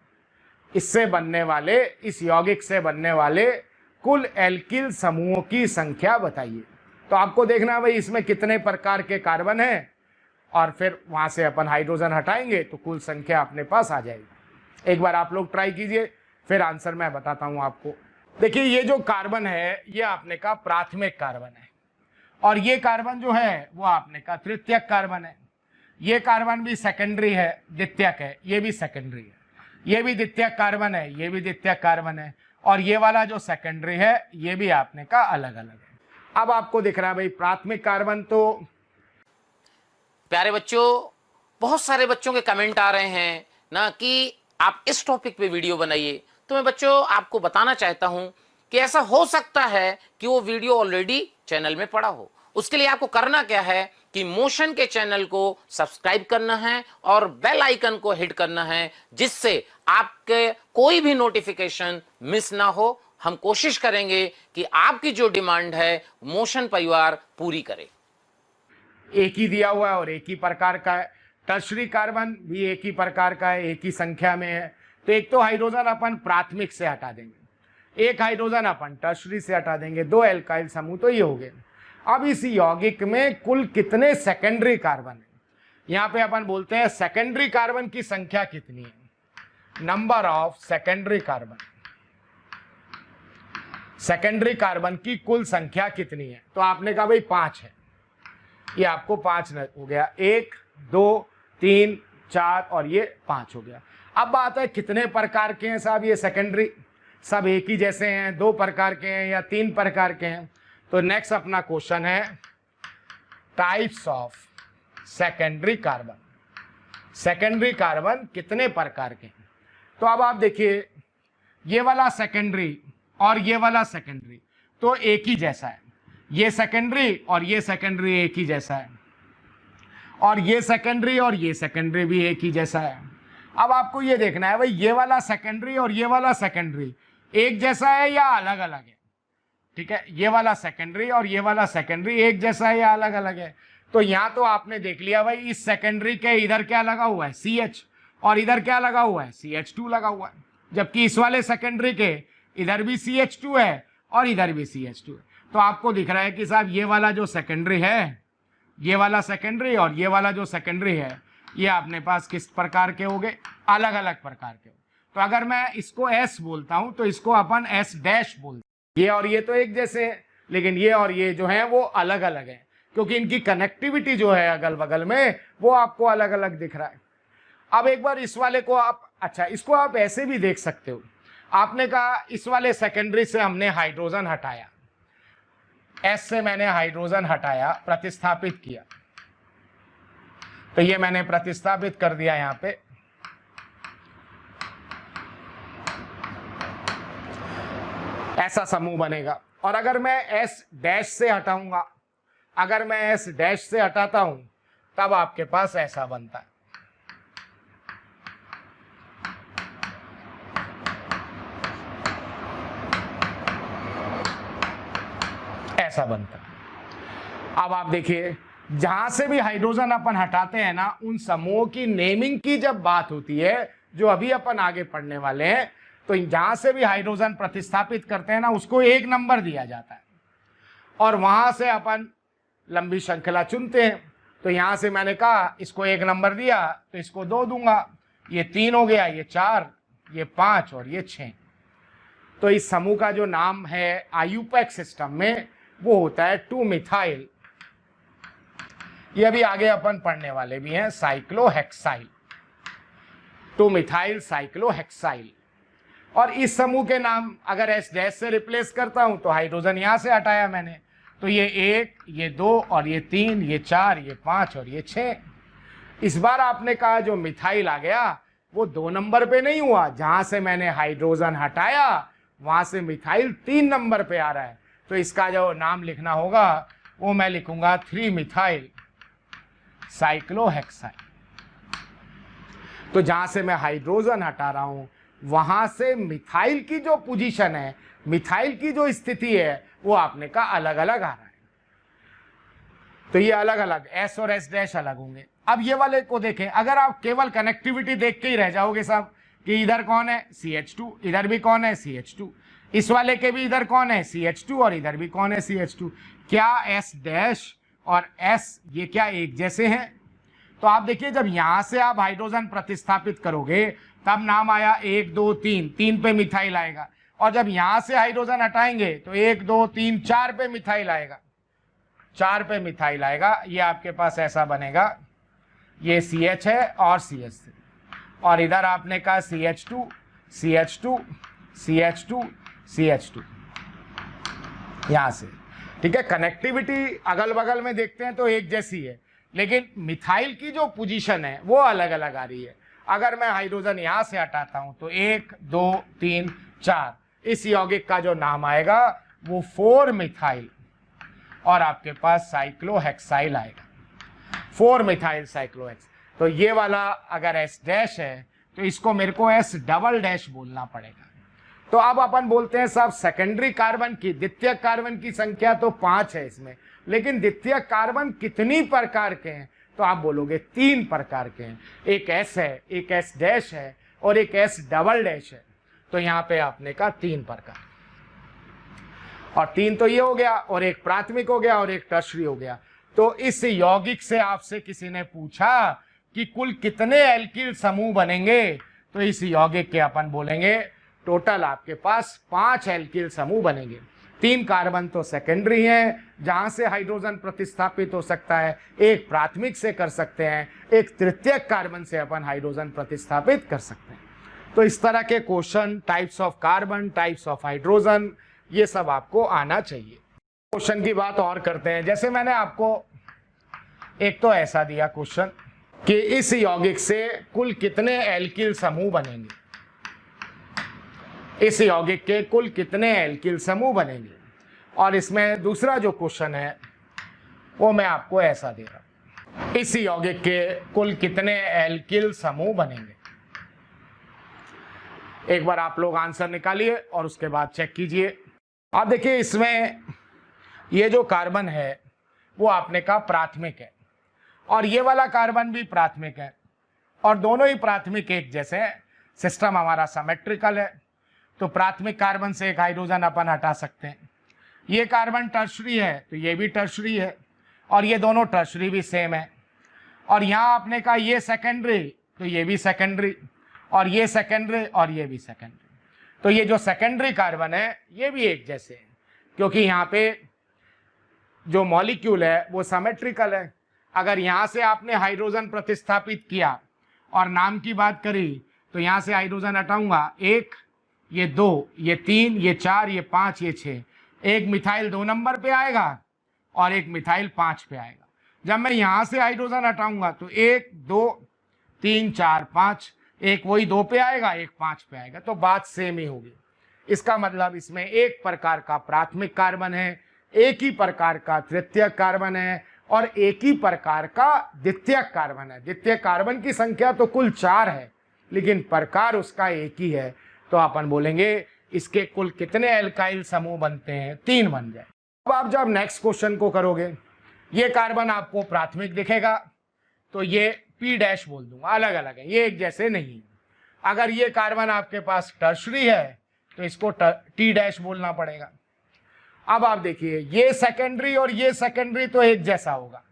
इससे बनने वाले, इस यौगिक से बनने वाले कुल एल्किल समूहों की संख्या बताइए। तो आपको देखना है भाई इसमें कितने प्रकार के कार्बन हैं और फिर वहां से अपन हाइड्रोजन हटाएंगे तो कुल संख्या अपने पास आ जाएगी। एक बार आप लोग ट्राई कीजिए, फिर आंसर मैं बताता हूं आपको। देखिए ये जो कार्बन है ये आपने कहा प्राथमिक कार्बन है और ये कार्बन जो है वो आपने कहा तृतीयक कार्बन है। ये कार्बन भी सेकेंडरी है, द्वितीयक है, ये भी सेकेंडरी है, ये भी द्वितीयक कार्बन है, ये भी द्वितीयक कार्बन है, और ये वाला जो सेकेंडरी है ये भी आपने कहा अलग अलग है। अब आपको दिख रहा है भाई प्राथमिक कार्बन तो प्यारे बच्चों, बहुत सारे बच्चों के कमेंट आ रहे हैं ना कि आप इस टॉपिक पे वीडियो बनाइए। तो मैं बच्चों आपको बताना चाहता हूं कि ऐसा हो सकता है कि वो वीडियो ऑलरेडी चैनल में पड़ा हो। उसके लिए आपको करना क्या है कि मोशन के चैनल को सब्सक्राइब करना है और बेल आइकन को हिट करना है, जिससे आपके कोई भी नोटिफिकेशन मिस ना हो। हम कोशिश करेंगे कि आपकी जो डिमांड है मोशन परिवार पूरी करे। एक ही दिया हुआ है और एक ही प्रकार का है। टर्शरी कार्बन भी एक ही प्रकार का है, एक ही संख्या में है। तो एक तो हाइड्रोजन अपन प्राथमिक से हटा देंगे, एक हाइड्रोजन अपन टर्शरी से हटा देंगे, 2 एल्काइल समूह तो ये हो गए। अब इस यौगिक में कुल कितने सेकेंडरी कार्बन है, यहाँ पे अपन बोलते हैं सेकेंडरी कार्बन की संख्या कितनी है, number of secondary carbon. Secondary carbon की कुल संख्या कितनी है, तो आपने कहा भाई 5 है, ये आपको 5 हो गया, 1 2 3 4 और ये 5 हो गया। अब बात है कितने प्रकार के हैं साहब ये सेकेंडरी, सब एक ही जैसे हैं, 2 प्रकार के हैं या 3 प्रकार के हैं। तो नेक्स्ट अपना क्वेश्चन है types of secondary carbon. Secondary carbon कितने प्रकार के हैं, तो अब आप देखिए ये वाला सेकेंडरी और ये वाला सेकेंडरी तो एक ही जैसा है, ये सेकेंडरी और ये सेकेंडरी एक ही जैसा है, और ये सेकेंडरी और ये सेकेंडरी भी एक ही जैसा है। अब आपको ये देखना है भाई ये वाला सेकेंडरी और ये वाला सेकेंडरी एक जैसा है या अलग अलग है। ठीक है, ये वाला सेकेंडरी और ये वाला सेकेंडरी एक जैसा है या अलग अलग है। तो यहाँ तो आपने देख लिया भाई इस सेकेंडरी के इधर क्या लगा हुआ है CH, और इधर क्या लगा हुआ है CH2 लगा हुआ है, जबकि इस वाले सेकेंडरी के इधर भी CH2 है और इधर भी CH2 है। तो आपको दिख रहा है कि साहब ये वाला जो सेकेंडरी है, ये वाला सेकेंडरी और ये वाला जो सेकेंडरी है, ये अपने पास किस प्रकार के हो गए, अलग अलग प्रकार के। तो अगर मैं इसको S बोलता हूं तो इसको अपन S डैश बोलते हैं। ये और ये तो एक जैसे हैं, लेकिन ये और ये जो है वो अलग अलग है, क्योंकि इनकी कनेक्टिविटी जो है अगल बगल में वो आपको अलग अलग दिख रहा है। अब एक बार इस वाले को आप, अच्छा इसको आप ऐसे भी देख सकते हो। आपने कहा इस वाले सेकेंडरी से हमने हाइड्रोजन हटाया, S से मैंने हाइड्रोजन हटाया, प्रतिस्थापित किया, तो ये मैंने प्रतिस्थापित कर दिया यहां पे। ऐसा समूह बनेगा। और अगर मैं S डैश से हटाऊंगा, अगर मैं S डैश से हटाता हूं तब आपके पास ऐसा बनता है। ऐसा बनता है। अब आप देखिए जहां से भी हाइड्रोजन अपन हटाते हैं ना, उन समूहों की नेमिंग की जब बात होती है, जो अभी अपन आगे पढ़ने वाले हैं, तो जहां से भी हाइड्रोजन प्रतिस्थापित करते हैं ना, उसको 1 नंबर दिया जाता है, और वहां से अपन लंबी श्रृंखला चुनते हैं। तो यहां से मैंने कहा इसको 1 नंबर दिया तो इसको 2 दूंगा, ये 3 हो गया, ये 4, ये 5 और ये 6। तो इस समूह का जो नाम है आयुपैक सिस्टम में वो होता है 2 मिथाइल। ये अभी आगे अपन पढ़ने वाले भी हैं, साइक्लोहेक्साइल, 2 मिथाइल साइक्लोहेक्साइल। और इस समूह के नाम अगर S डैश से रिप्लेस करता हूं तो हाइड्रोजन यहां से हटाया मैंने, तो ये 1, ये 2 और ये 3, ये 4, ये 5 और ये 6। इस बार आपने कहा जो मिथाइल आ गया वो 2 नंबर पे नहीं हुआ, जहां से मैंने हाइड्रोजन हटाया वहां से मिथाइल 3 नंबर पे आ रहा है। तो इसका जो नाम लिखना होगा वो मैं लिखूंगा 3 मिथाइल साइक्लोहेक्साइल। तो जहां से मैं हाइड्रोजन हटा रहा हूं वहां से मिथाइल की जो पोजीशन है, मिथाइल की जो स्थिति है, वो आपने का अलग अलग आ रहा है। तो ये अलग अलग S और S डैश अलग होंगे। अब ये वाले को देखें, अगर आप केवल कनेक्टिविटी देख के ही रह जाओगे साहब कि इधर कौन है CH2, इधर भी कौन है CH2, इस वाले के भी इधर कौन है CH2 और इधर भी कौन है CH2, क्या S डैश और S ये क्या एक जैसे हैं? तो आप देखिए जब यहां से आप हाइड्रोजन प्रतिस्थापित करोगे तब नाम आया 1 2 3, 3 पे मिथाइल आएगा, और जब यहां से हाइड्रोजन हटाएंगे तो 1 2 3 4 पे मिथाइल आएगा, 4 पे मिथाइल आएगा। ये आपके पास ऐसा बनेगा, ये CH है और CH3, और इधर आपने कहा CH2 CH2 CH2 CH2 यहां से। ठीक है, कनेक्टिविटी अगल बगल में देखते हैं तो एक जैसी है, लेकिन मिथाइल की जो पोजीशन है वो अलग अलग आ रही है। अगर मैं हाइड्रोजन यहां से हटाता हूं तो 1 2 3 4, इस यौगिक का जो नाम आएगा वो 4 मिथाइल और आपके पास साइक्लोहेक्साइल आएगा, 4 मिथाइल साइक्लोहेक्स। तो ये वाला अगर एस डैश है तो इसको मेरे को एस डबल डैश बोलना पड़ेगा। तो अब अपन बोलते हैं साहब सेकेंडरी कार्बन की, द्वितीयक कार्बन की संख्या तो 5 है इसमें, लेकिन द्वितीयक कार्बन कितनी प्रकार के हैं? तो आप बोलोगे 3 प्रकार के हैं, एक एस है, एक एस डैश है और एक एस डबल डैश है। तो यहाँ पे आपने कहा 3 प्रकार, और 3 तो ये हो गया, और एक प्राथमिक हो गया और एक टर्शरी हो गया। तो इस यौगिक से आपसे किसी ने पूछा कि कुल कितने एल्किल समूह बनेंगे, तो इस यौगिक के अपन बोलेंगे टोटल आपके पास 5 एल्किल समूह बनेंगे। 3 कार्बन तो सेकेंडरी हैं जहां से हाइड्रोजन प्रतिस्थापित हो सकता है, एक प्राथमिक से कर सकते हैं, एक तृतीयक कार्बन से अपन हाइड्रोजन प्रतिस्थापित कर सकते हैं। तो इस तरह के question, types of carbon, types of hydrogen, ये सब आपको आना चाहिए। क्वेश्चन की बात और करते हैं। जैसे मैंने आपको एक तो ऐसा दिया क्वेश्चन कि इस यौगिक से कुल कितने एल्किल समूह बनेंगे, इस यौगिक के कुल कितने एल्किल समूह बनेंगे। और इसमें दूसरा जो क्वेश्चन है वो मैं आपको ऐसा दे रहा हूं, इस यौगिक के कुल कितने एल्किल समूह बनेंगे। एक बार आप लोग आंसर निकालिए और उसके बाद चेक कीजिए। आप देखिए इसमें ये जो कार्बन है वो आपने कहा प्राथमिक है, और ये वाला कार्बन भी प्राथमिक है, और दोनों ही प्राथमिक एक जैसे हैं। सिस्टम हमारा सिमेट्रिकल है, तो प्राथमिक कार्बन से एक हाइड्रोजन अपन हटा सकते हैं। ये कार्बन टर्शरी है तो ये भी टर्शरी है, और ये दोनों टर्शरी भी सेम है। और यहाँ आपने कहा ये सेकेंडरी, तो ये भी सेकेंडरी, और ये सेकेंडरी और ये भी सेकेंडरी। तो ये जो सेकेंडरी कार्बन है ये भी एक जैसे हैं, क्योंकि यहाँ पे जो मॉलिक्यूल है वो सिमेट्रिकल है। अगर यहाँ से आपने हाइड्रोजन प्रतिस्थापित किया और नाम की बात करी, तो यहाँ से हाइड्रोजन हटाऊंगा, 1, ये 2, ये 3, ये 4, ये 5, ये 6, एक मिथाइल 2 नंबर पे आएगा और एक मिथाइल 5 पे आएगा। जब मैं यहाँ से हाइड्रोजन हटाऊंगा तो 1 2 3 4 5, एक वही 2 पे आएगा, एक 5 पे आएगा, तो बात सेम ही होगी। इसका मतलब इसमें एक प्रकार का प्राथमिक कार्बन है, एक ही प्रकार का तृतीयक कार्बन है, और एक ही प्रकार का द्वितीयक कार्बन है। द्वितीयक कार्बन की संख्या तो कुल 4 है, लेकिन प्रकार उसका एक ही है। तो अपन बोलेंगे इसके कुल कितने एल्काइल समूह बनते हैं, 3 बन जाए। अब आप जब नेक्स्ट क्वेश्चन को करोगे, ये कार्बन आपको प्राथमिक दिखेगा तो ये पी डैश बोल दूंगा, अलग अलग है, ये एक जैसे नहीं है। अगर ये कार्बन आपके पास टर्शरी है तो इसको टी डैश बोलना पड़ेगा। अब आप देखिए ये सेकेंडरी और ये सेकेंडरी तो एक जैसा होगा,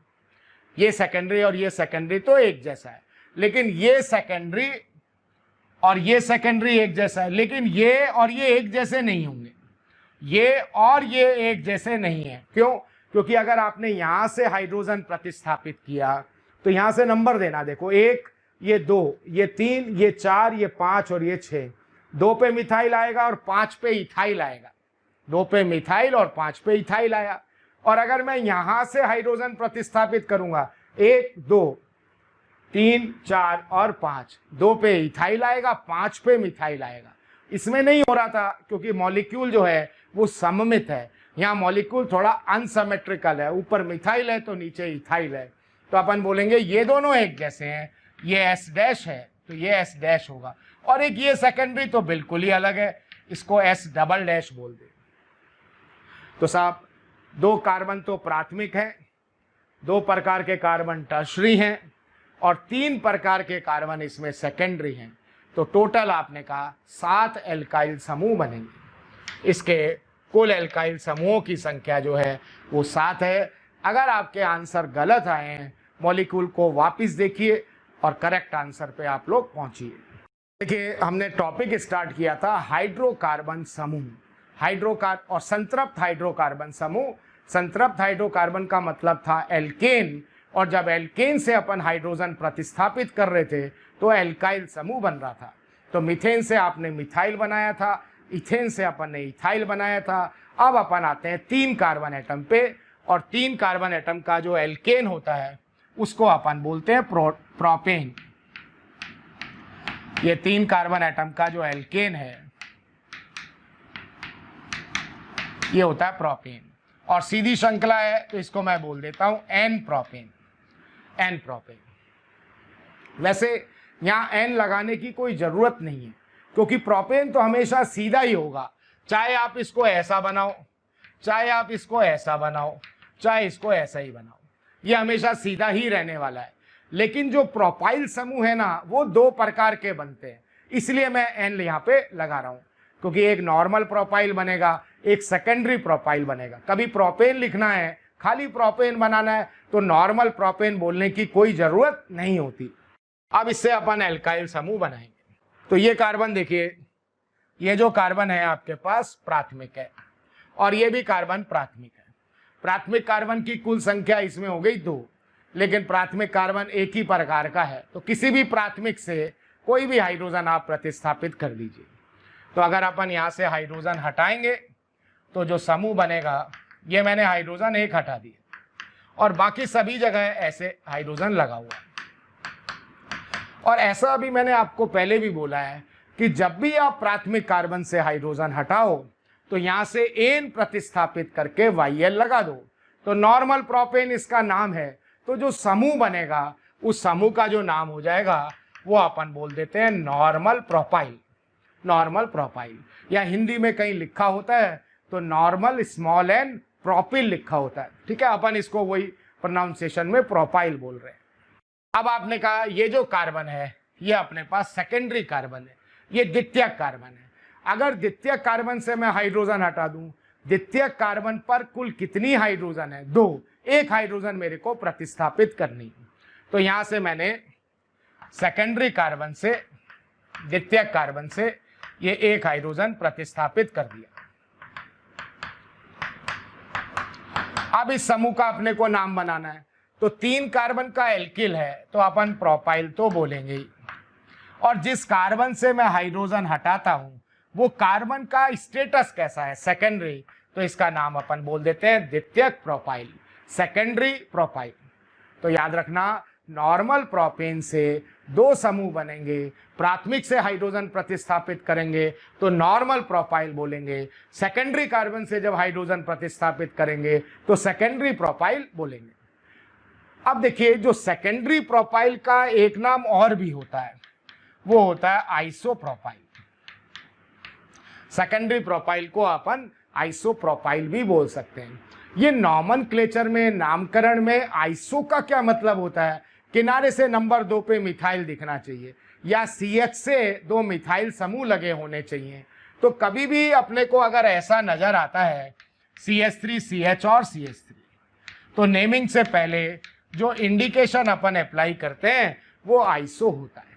ये सेकेंडरी और ये सेकेंडरी तो एक जैसा है, लेकिन ये सेकेंडरी और ये सेकेंडरी एक जैसा है, लेकिन ये और ये एक जैसे नहीं होंगे, ये और ये एक जैसे नहीं है। क्यों? क्योंकि अगर आपने यहाँ से हाइड्रोजन प्रतिस्थापित किया तो यहाँ से नंबर देना, देखो 1, ये 2, ये 3, ये 4, ये 5 और ये 6, 2 पे मिथाइल आएगा और 5 पे इथाइल आएगा, 2 पे मिथाइल और 5 पे इथाइल आया। और अगर मैं यहाँ से हाइड्रोजन प्रतिस्थापित करूंगा, 1 2 3 4 और 5, 2 पे इथाइल आएगा, 5 पे मिथाइल आएगा। इसमें नहीं हो रहा था क्योंकि मॉलिक्यूल जो है वो सममित है, यहाँ मॉलिक्यूल थोड़ा अनसिमेट्रिकल है, ऊपर मिथाइल है तो नीचे इथाइल है। तो अपन बोलेंगे ये दोनों एक जैसे हैं, ये एस डैश है तो ये एस डैश होगा, और एक ये सेकेंडरी तो बिल्कुल ही अलग है, इसको एस डबल डैश बोल दे। तो साहब 2 कार्बन तो प्राथमिक हैं, 2 प्रकार के कार्बन टर्शरी हैं, और 3 प्रकार के कार्बन इसमें सेकेंडरी हैं। तो टोटल आपने कहा 7 एल्काइल समूह बनेंगे। इसके कुल एल्काइल समूहों की संख्या जो है वो 7 है। अगर आपके आंसर गलत आए हैं, मॉलिक्यूल को वापस देखिए और करेक्ट आंसर पे आप लोग पहुंचिए। देखिए हमने टॉपिक स्टार्ट किया था हाइड्रोकार्बन समूह, और संतृप्त हाइड्रोकार्बन समूह। संतृप्त हाइड्रोकार्बन का मतलब था एल्केन, और जब एल्केन से अपन हाइड्रोजन प्रतिस्थापित कर रहे थे तो एल्काइल समूह बन रहा था। तो मीथेन से आपने मिथाइल बनाया था, इथेन से अपन ने इथाइल बनाया था। अब अपन आते हैं 3 कार्बन एटम पे, और 3 कार्बन एटम का जो एल्केन होता है उसको अपन बोलते हैं प्रोपेन। ये 3 कार्बन एटम का जो एल्केन है ये होता है प्रोपेन। और सीधी श्रृंखला है तो इसको मैं बोल देता हूं एन प्रोपेन। N propane. वैसे यहाँ एन लगाने की कोई जरूरत नहीं है, क्योंकि प्रोपेन तो हमेशा सीधा ही होगा, चाहे आप इसको ऐसा बनाओ, चाहे आप इसको ऐसा बनाओ, चाहे इसको ऐसा ही बनाओ, ये हमेशा सीधा ही रहने वाला है। लेकिन जो प्रोपाइल समूह है ना वो 2 प्रकार के बनते हैं, इसलिए मैं एन यहाँ पे लगा रहा हूँ, क्योंकि एक नॉर्मल प्रोपाइल बनेगा, एक सेकेंडरी प्रोपाइल बनेगा। कभी प्रोपेन लिखना है, खाली प्रोपेन बनाना है तो नॉर्मल प्रोपेन बोलने की कोई जरूरत नहीं होती। अब इससे अपन एल्काइल समूह बनाएंगे। तो ये कार्बन देखिए, ये जो कार्बन है आपके पास प्राथमिक है और ये भी कार्बन प्राथमिक है। प्राथमिक कार्बन की कुल संख्या इसमें हो गई 2, लेकिन प्राथमिक कार्बन एक ही प्रकार का है, तो किसी भी प्राथमिक से कोई भी हाइड्रोजन आप प्रतिस्थापित कर दीजिए। तो अगर अपन यहाँ से हाइड्रोजन हटाएंगे तो जो समूह बनेगा, ये मैंने हाइड्रोजन 1 हटा दिया और बाकी सभी जगह ऐसे हाइड्रोजन लगा हुआ है। और ऐसा अभी मैंने आपको पहले भी बोला है कि जब भी आप प्राथमिक कार्बन से हाइड्रोजन हटाओ तो यहाँ से एन प्रतिस्थापित करके YL लगा दो, तो नॉर्मल प्रोपेन इसका नाम है। तो जो समूह बनेगा उस समूह का जो नाम हो जाएगा वो अपन बोल देते हैं नॉर्मल प्रोपाइल। नॉर्मल प्रोपाइल, या हिंदी में कहीं लिखा होता है तो नॉर्मल स्मॉल एन प्रोपिल लिखा होता है, ठीक है। अपन इसको वही प्रोनाउंसिएशन में प्रोपाइल बोल रहे हैं। अब आपने कहा ये जो कार्बन है ये अपने पास सेकेंडरी कार्बन है, ये द्वितीयक कार्बन है। अगर द्वितीयक कार्बन से मैं हाइड्रोजन हटा दूं, द्वितीयक कार्बन पर कुल कितनी हाइड्रोजन है? 2। एक हाइड्रोजन मेरे को प्रतिस्थापित करनी है। तो यहां से मैंने सेकेंडरी कार्बन से द्वितीयक कार्बन से ये 1 हाइड्रोजन प्रतिस्थापित कर दिया। अब इस समूह का अपने को नाम बनाना है, तो 3 कार्बन का एल्किल है तो अपन प्रोपाइल तो बोलेंगे ही। और जिस कार्बन से मैं हाइड्रोजन हटाता हूं वो कार्बन का स्टेटस कैसा है? सेकेंडरी, तो इसका नाम अपन बोल देते हैं द्वितीयक प्रोपाइल, सेकेंडरी प्रोपाइल। तो याद रखना, नॉर्मल प्रोपेन से 2 समूह बनेंगे, प्राथमिक से हाइड्रोजन प्रतिस्थापित करेंगे तो नॉर्मल प्रोपाइल बोलेंगे, सेकेंडरी कार्बन से जब हाइड्रोजन प्रतिस्थापित करेंगे तो सेकेंडरी प्रोपाइल बोलेंगे। अब देखिए, जो सेकेंडरी प्रोपाइल का एक नाम और भी होता है वो होता है आइसोप्रोपाइल। सेकेंडरी प्रोपाइल को अपन आइसोप्रोपाइल भी बोल सकते हैं। ये नॉमेनक्लेचर में, नामकरण में आइसो का क्या मतलब होता है? किनारे से नंबर 2 पे मिथाइल दिखना चाहिए या CH से 2 मिथाइल समूह लगे होने चाहिए। तो कभी भी अपने को अगर ऐसा नजर आता है CH3, CH और CH3, तो नेमिंग से पहले जो इंडिकेशन अपन अप्लाई करते हैं वो आइसो होता है।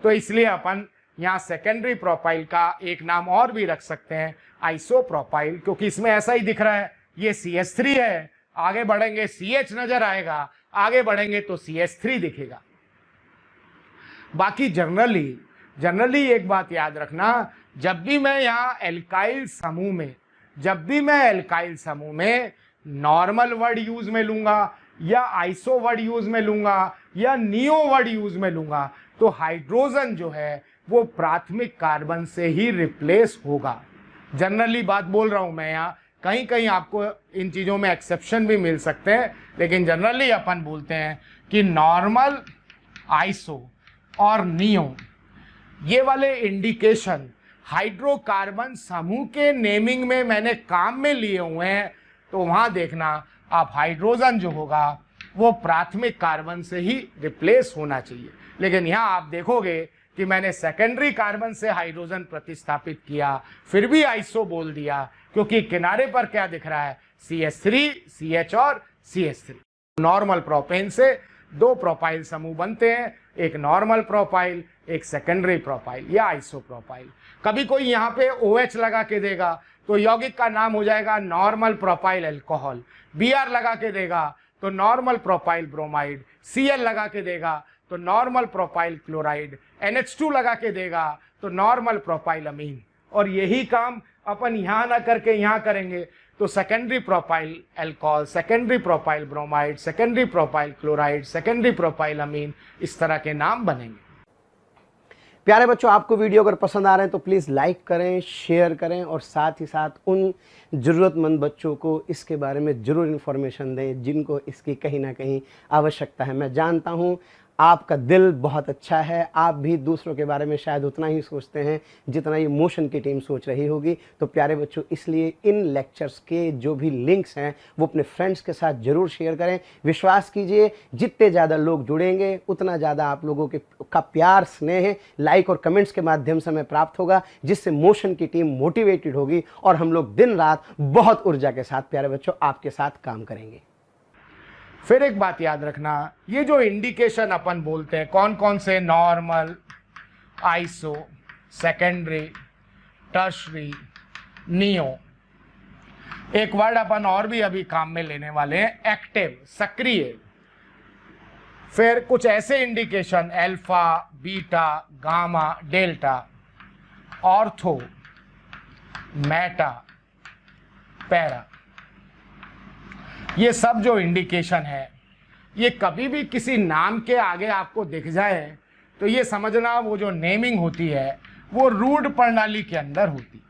तो इसलिए अपन यहाँ सेकेंडरी प्रोपाइल का एक नाम और भी रख सकते हैं, आइसोप्रोपाइल, क्योंकि इसमें ऐसा ही दिख रहा है। ये CH3 है, आगे बढ़ेंगे CH नजर आएगा, आगे बढ़ेंगे तो CH3 दिखेगा। बाकी जनरली एक बात याद रखना, जब भी मैं यहाँ एल्काइल समूह में नॉर्मल वर्ड यूज में लूंगा या आइसो वर्ड यूज में लूंगा या नियो वर्ड यूज में लूंगा तो हाइड्रोजन जो है वो प्राथमिक कार्बन से ही रिप्लेस होगा। जनरली बात बोल रहा हूं मैं यहाँ, कहीं कहीं आपको इन चीज़ों में एक्सेप्शन भी मिल सकते हैं, लेकिन जनरली अपन बोलते हैं कि नॉर्मल, आइसो और नियो, ये वाले इंडिकेशन हाइड्रोकार्बन समूह के नेमिंग में मैंने काम में लिए हुए हैं। तो वहाँ देखना आप हाइड्रोजन जो होगा वो प्राथमिक कार्बन से ही रिप्लेस होना चाहिए। लेकिन यहाँ आप देखोगे कि मैंने सेकेंडरी कार्बन से हाइड्रोजन प्रतिस्थापित किया, फिर भी आइसो बोल दिया, क्योंकि किनारे पर क्या दिख रहा है? CH3, CH और CH3। नॉर्मल प्रोपेन से 2 प्रोपाइल समूह बनते हैं, एक नॉर्मल प्रोपाइल, एक सेकेंडरी प्रोपाइल या आइसो प्रोपाइल। कभी कोई यहाँ पे OH लगा के देगा तो यौगिक का नाम हो जाएगा नॉर्मल प्रोपाइल अल्कोहल। Br लगा के देगा तो नॉर्मल प्रोपाइल ब्रोमाइड, Cl लगा के देगा तो नॉर्मल प्रोपाइल क्लोराइड, NH2 लगा के देगा तो नॉर्मल प्रोपाइल अमीन। और यही काम अपन यहाँ ना करके यहाँ करेंगे तो secondary propyl alcohol, secondary propyl bromide, secondary propyl chloride, secondary propyl amine, इस तरह के नाम बनेंगे। प्यारे बच्चों, आपको वीडियो अगर पसंद आ रहे हैं तो प्लीज़ लाइक करें, शेयर करें और साथ ही साथ उन ज़रूरतमंद बच्चों को इसके बारे में ज़रूर इन्फॉर्मेशन दें जिनको इसकी कहीं ना कहीं आवश्यकता है। मैं जानता हूं आपका दिल बहुत अच्छा है, आप भी दूसरों के बारे में शायद उतना ही सोचते हैं जितना ये मोशन की टीम सोच रही होगी। तो प्यारे बच्चों, इसलिए इन लेक्चर्स के जो भी लिंक्स हैं वो अपने फ्रेंड्स के साथ ज़रूर शेयर करें। विश्वास कीजिए, जितने ज़्यादा लोग जुड़ेंगे उतना ज़्यादा आप लोगों का प्यार, स्नेह, लाइक और कमेंट्स के माध्यम से हमें प्राप्त होगा, जिससे मोशन की टीम मोटिवेटेड होगी और हम लोग दिन रात बहुत ऊर्जा के साथ प्यारे बच्चों आपके साथ काम करेंगे। फिर एक बात याद रखना, ये जो इंडिकेशन अपन बोलते हैं कौन कौन से, normal, iso, secondary, tertiary, neo, एक वर्ड अपन और भी अभी काम में लेने वाले हैं, एक्टिव, सक्रिय। फिर कुछ ऐसे indication alpha, beta, gamma, delta, ortho, Meta, para, ये सब जो इंडिकेशन है, ये कभी भी किसी नाम के आगे आपको दिख जाए तो ये समझना वो जो नेमिंग होती है वो रूढ़ प्रणाली के अंदर होती,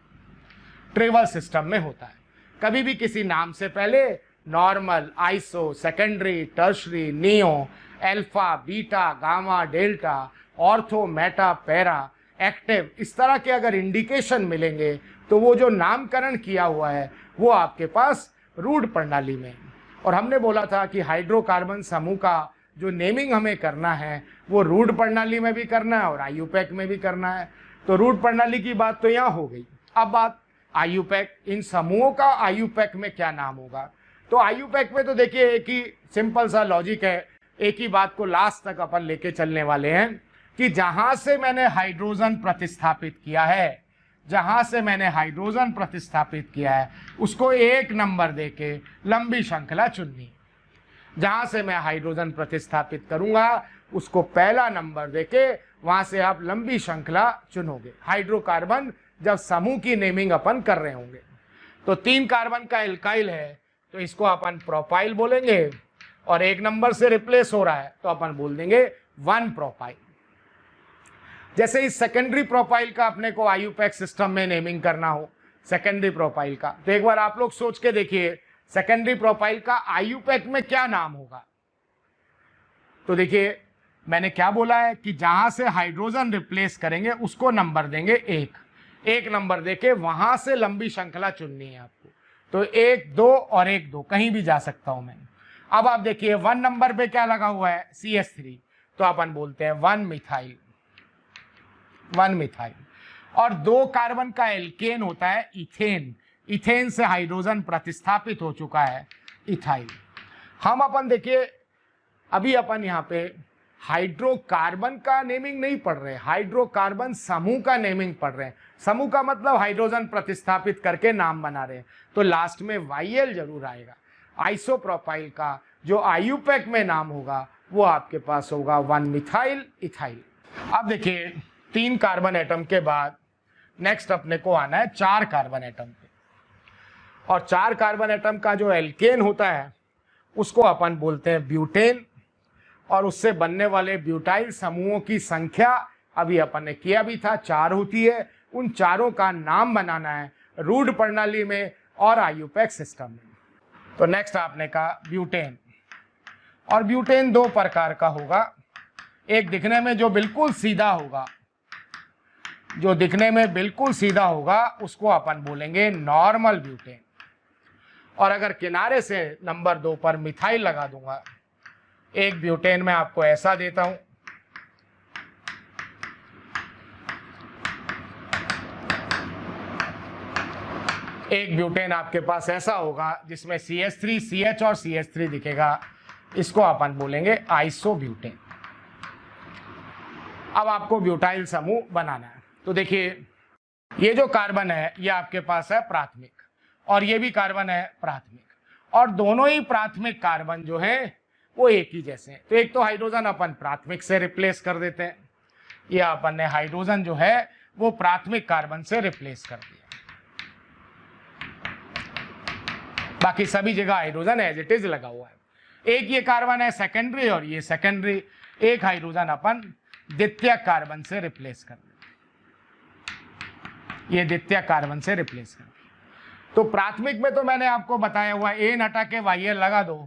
ट्रेवल सिस्टम में होता है। कभी भी किसी नाम से पहले normal, iso, secondary, tertiary, neo, alpha, beta, gamma, delta, ortho, Meta, para, active, इस तरह के अगर इंडिकेशन मिलेंगे तो वो जो नामकरण किया हुआ है वो आपके पास रूढ़ प्रणाली में। और हमने बोला था कि हाइड्रोकार्बन समूह का जो नेमिंग हमें करना है वो रूढ़ प्रणाली में भी करना है और आईयूपैक में भी करना है। तो रूढ़ प्रणाली की बात तो यहाँ हो गई। अब बात आईयूपैक, इन समूहों का आईयूपैक में क्या नाम होगा। तो आईयूपैक में तो देखिए एक ही सिंपल सा लॉजिक है, एक ही बात को लास्ट तक अपन लेके चलने वाले हैं कि जहां से मैंने हाइड्रोजन प्रतिस्थापित किया है, जहां से मैंने हाइड्रोजन प्रतिस्थापित किया है उसको एक नंबर देके लंबी श्रृंखला चुननी। जहां से मैं हाइड्रोजन प्रतिस्थापित करूंगा उसको पहला नंबर देके वहां से आप लंबी श्रृंखला चुनोगे। हाइड्रोकार्बन जब समूह की नेमिंग अपन कर रहे होंगे तो 3 कार्बन का एल्काइल है तो इसको अपन प्रोपाइल बोलेंगे, और 1 नंबर से रिप्लेस हो रहा है तो अपन बोल देंगे 1 प्रोपाइल। जैसे इस सेकेंडरी प्रोपाइल का अपने को आईयूपैक सिस्टम में नेमिंग करना हो, सेकेंडरी प्रोपाइल का, तो एक बार आप लोग सोच के देखिए सेकेंडरी प्रोपाइल का आईयूपैक में क्या नाम होगा। तो देखिए मैंने क्या बोला है कि जहां से हाइड्रोजन रिप्लेस करेंगे उसको नंबर देंगे 1 नंबर देके वहां से लंबी श्रृंखला चुननी है आपको। तो 1 2 और 1 2 कहीं भी जा सकता हूं मैं। अब आप देखिए 1 नंबर पे क्या लगा हुआ है, CH3, तो अपन बोलते हैं 1 मिथाइल, 1 मिथाइल। और 2 कार्बन का एल्केन होता है इथेन, इथेन से हाइड्रोजन प्रतिस्थापित हो चुका है इथाइल। हम अपन देखिए अभी अपन यहाँ पे हाइड्रोकार्बन का नेमिंग नहीं पढ़ रहे, हाइड्रोकार्बन समूह का नेमिंग पढ़ रहे हैं। समूह का मतलब हाइड्रोजन प्रतिस्थापित करके नाम बना रहे हैं, तो लास्ट में YL जरूर आएगा। आइसोप्रोपाइल का जो आईयूपैक में नाम होगा वो आपके पास होगा 1 मिथाइल इथाइल। अब देखिए 3 कार्बन एटम के बाद नेक्स्ट अपने को आना है 4 कार्बन एटम पे, और 4 कार्बन एटम का जो एल्केन होता है उसको अपन बोलते हैं ब्यूटेन, और उससे बनने वाले ब्यूटाइल समूहों की संख्या अभी अपन ने किया भी था 4 होती है। उन चारों का नाम बनाना है रूढ़ प्रणाली में और आईयूपैक सिस्टम में। तो नेक्स्ट आपने कहा ब्यूटेन, और ब्यूटेन 2 प्रकार का होगा। एक दिखने में जो बिल्कुल सीधा होगा, जो दिखने में बिल्कुल सीधा होगा उसको अपन बोलेंगे नॉर्मल ब्यूटेन, और अगर किनारे से नंबर 2 पर मिथाइल लगा दूंगा, एक ब्यूटेन में आपको ऐसा देता हूं, एक ब्यूटेन आपके पास ऐसा होगा जिसमें CH3, CH और CH3 दिखेगा, इसको अपन बोलेंगे आइसोब्यूटेन। अब आपको ब्यूटाइल समूह बनाना है। तो देखिए ये जो कार्बन है ये आपके पास है प्राथमिक, और ये भी कार्बन है प्राथमिक, और दोनों ही प्राथमिक कार्बन जो है वो एक ही जैसे हैं। तो एक तो हाइड्रोजन अपन प्राथमिक से रिप्लेस कर देते हैं, ये अपन ने हाइड्रोजन जो है वो प्राथमिक कार्बन से रिप्लेस कर दिया। बाकी सभी जगह हाइड्रोजन एज इट इज लगा हुआ है। एक ये कार्बन है सेकेंडरी और ये सेकेंडरी, एक हाइड्रोजन अपन द्वितीयक कार्बन से रिप्लेस कर दें, ये द्वितीयक कार्बन से रिप्लेस कर दें। तो प्राथमिक में तो मैंने आपको बताया हुआ एन हटा के वाईएल लगा दो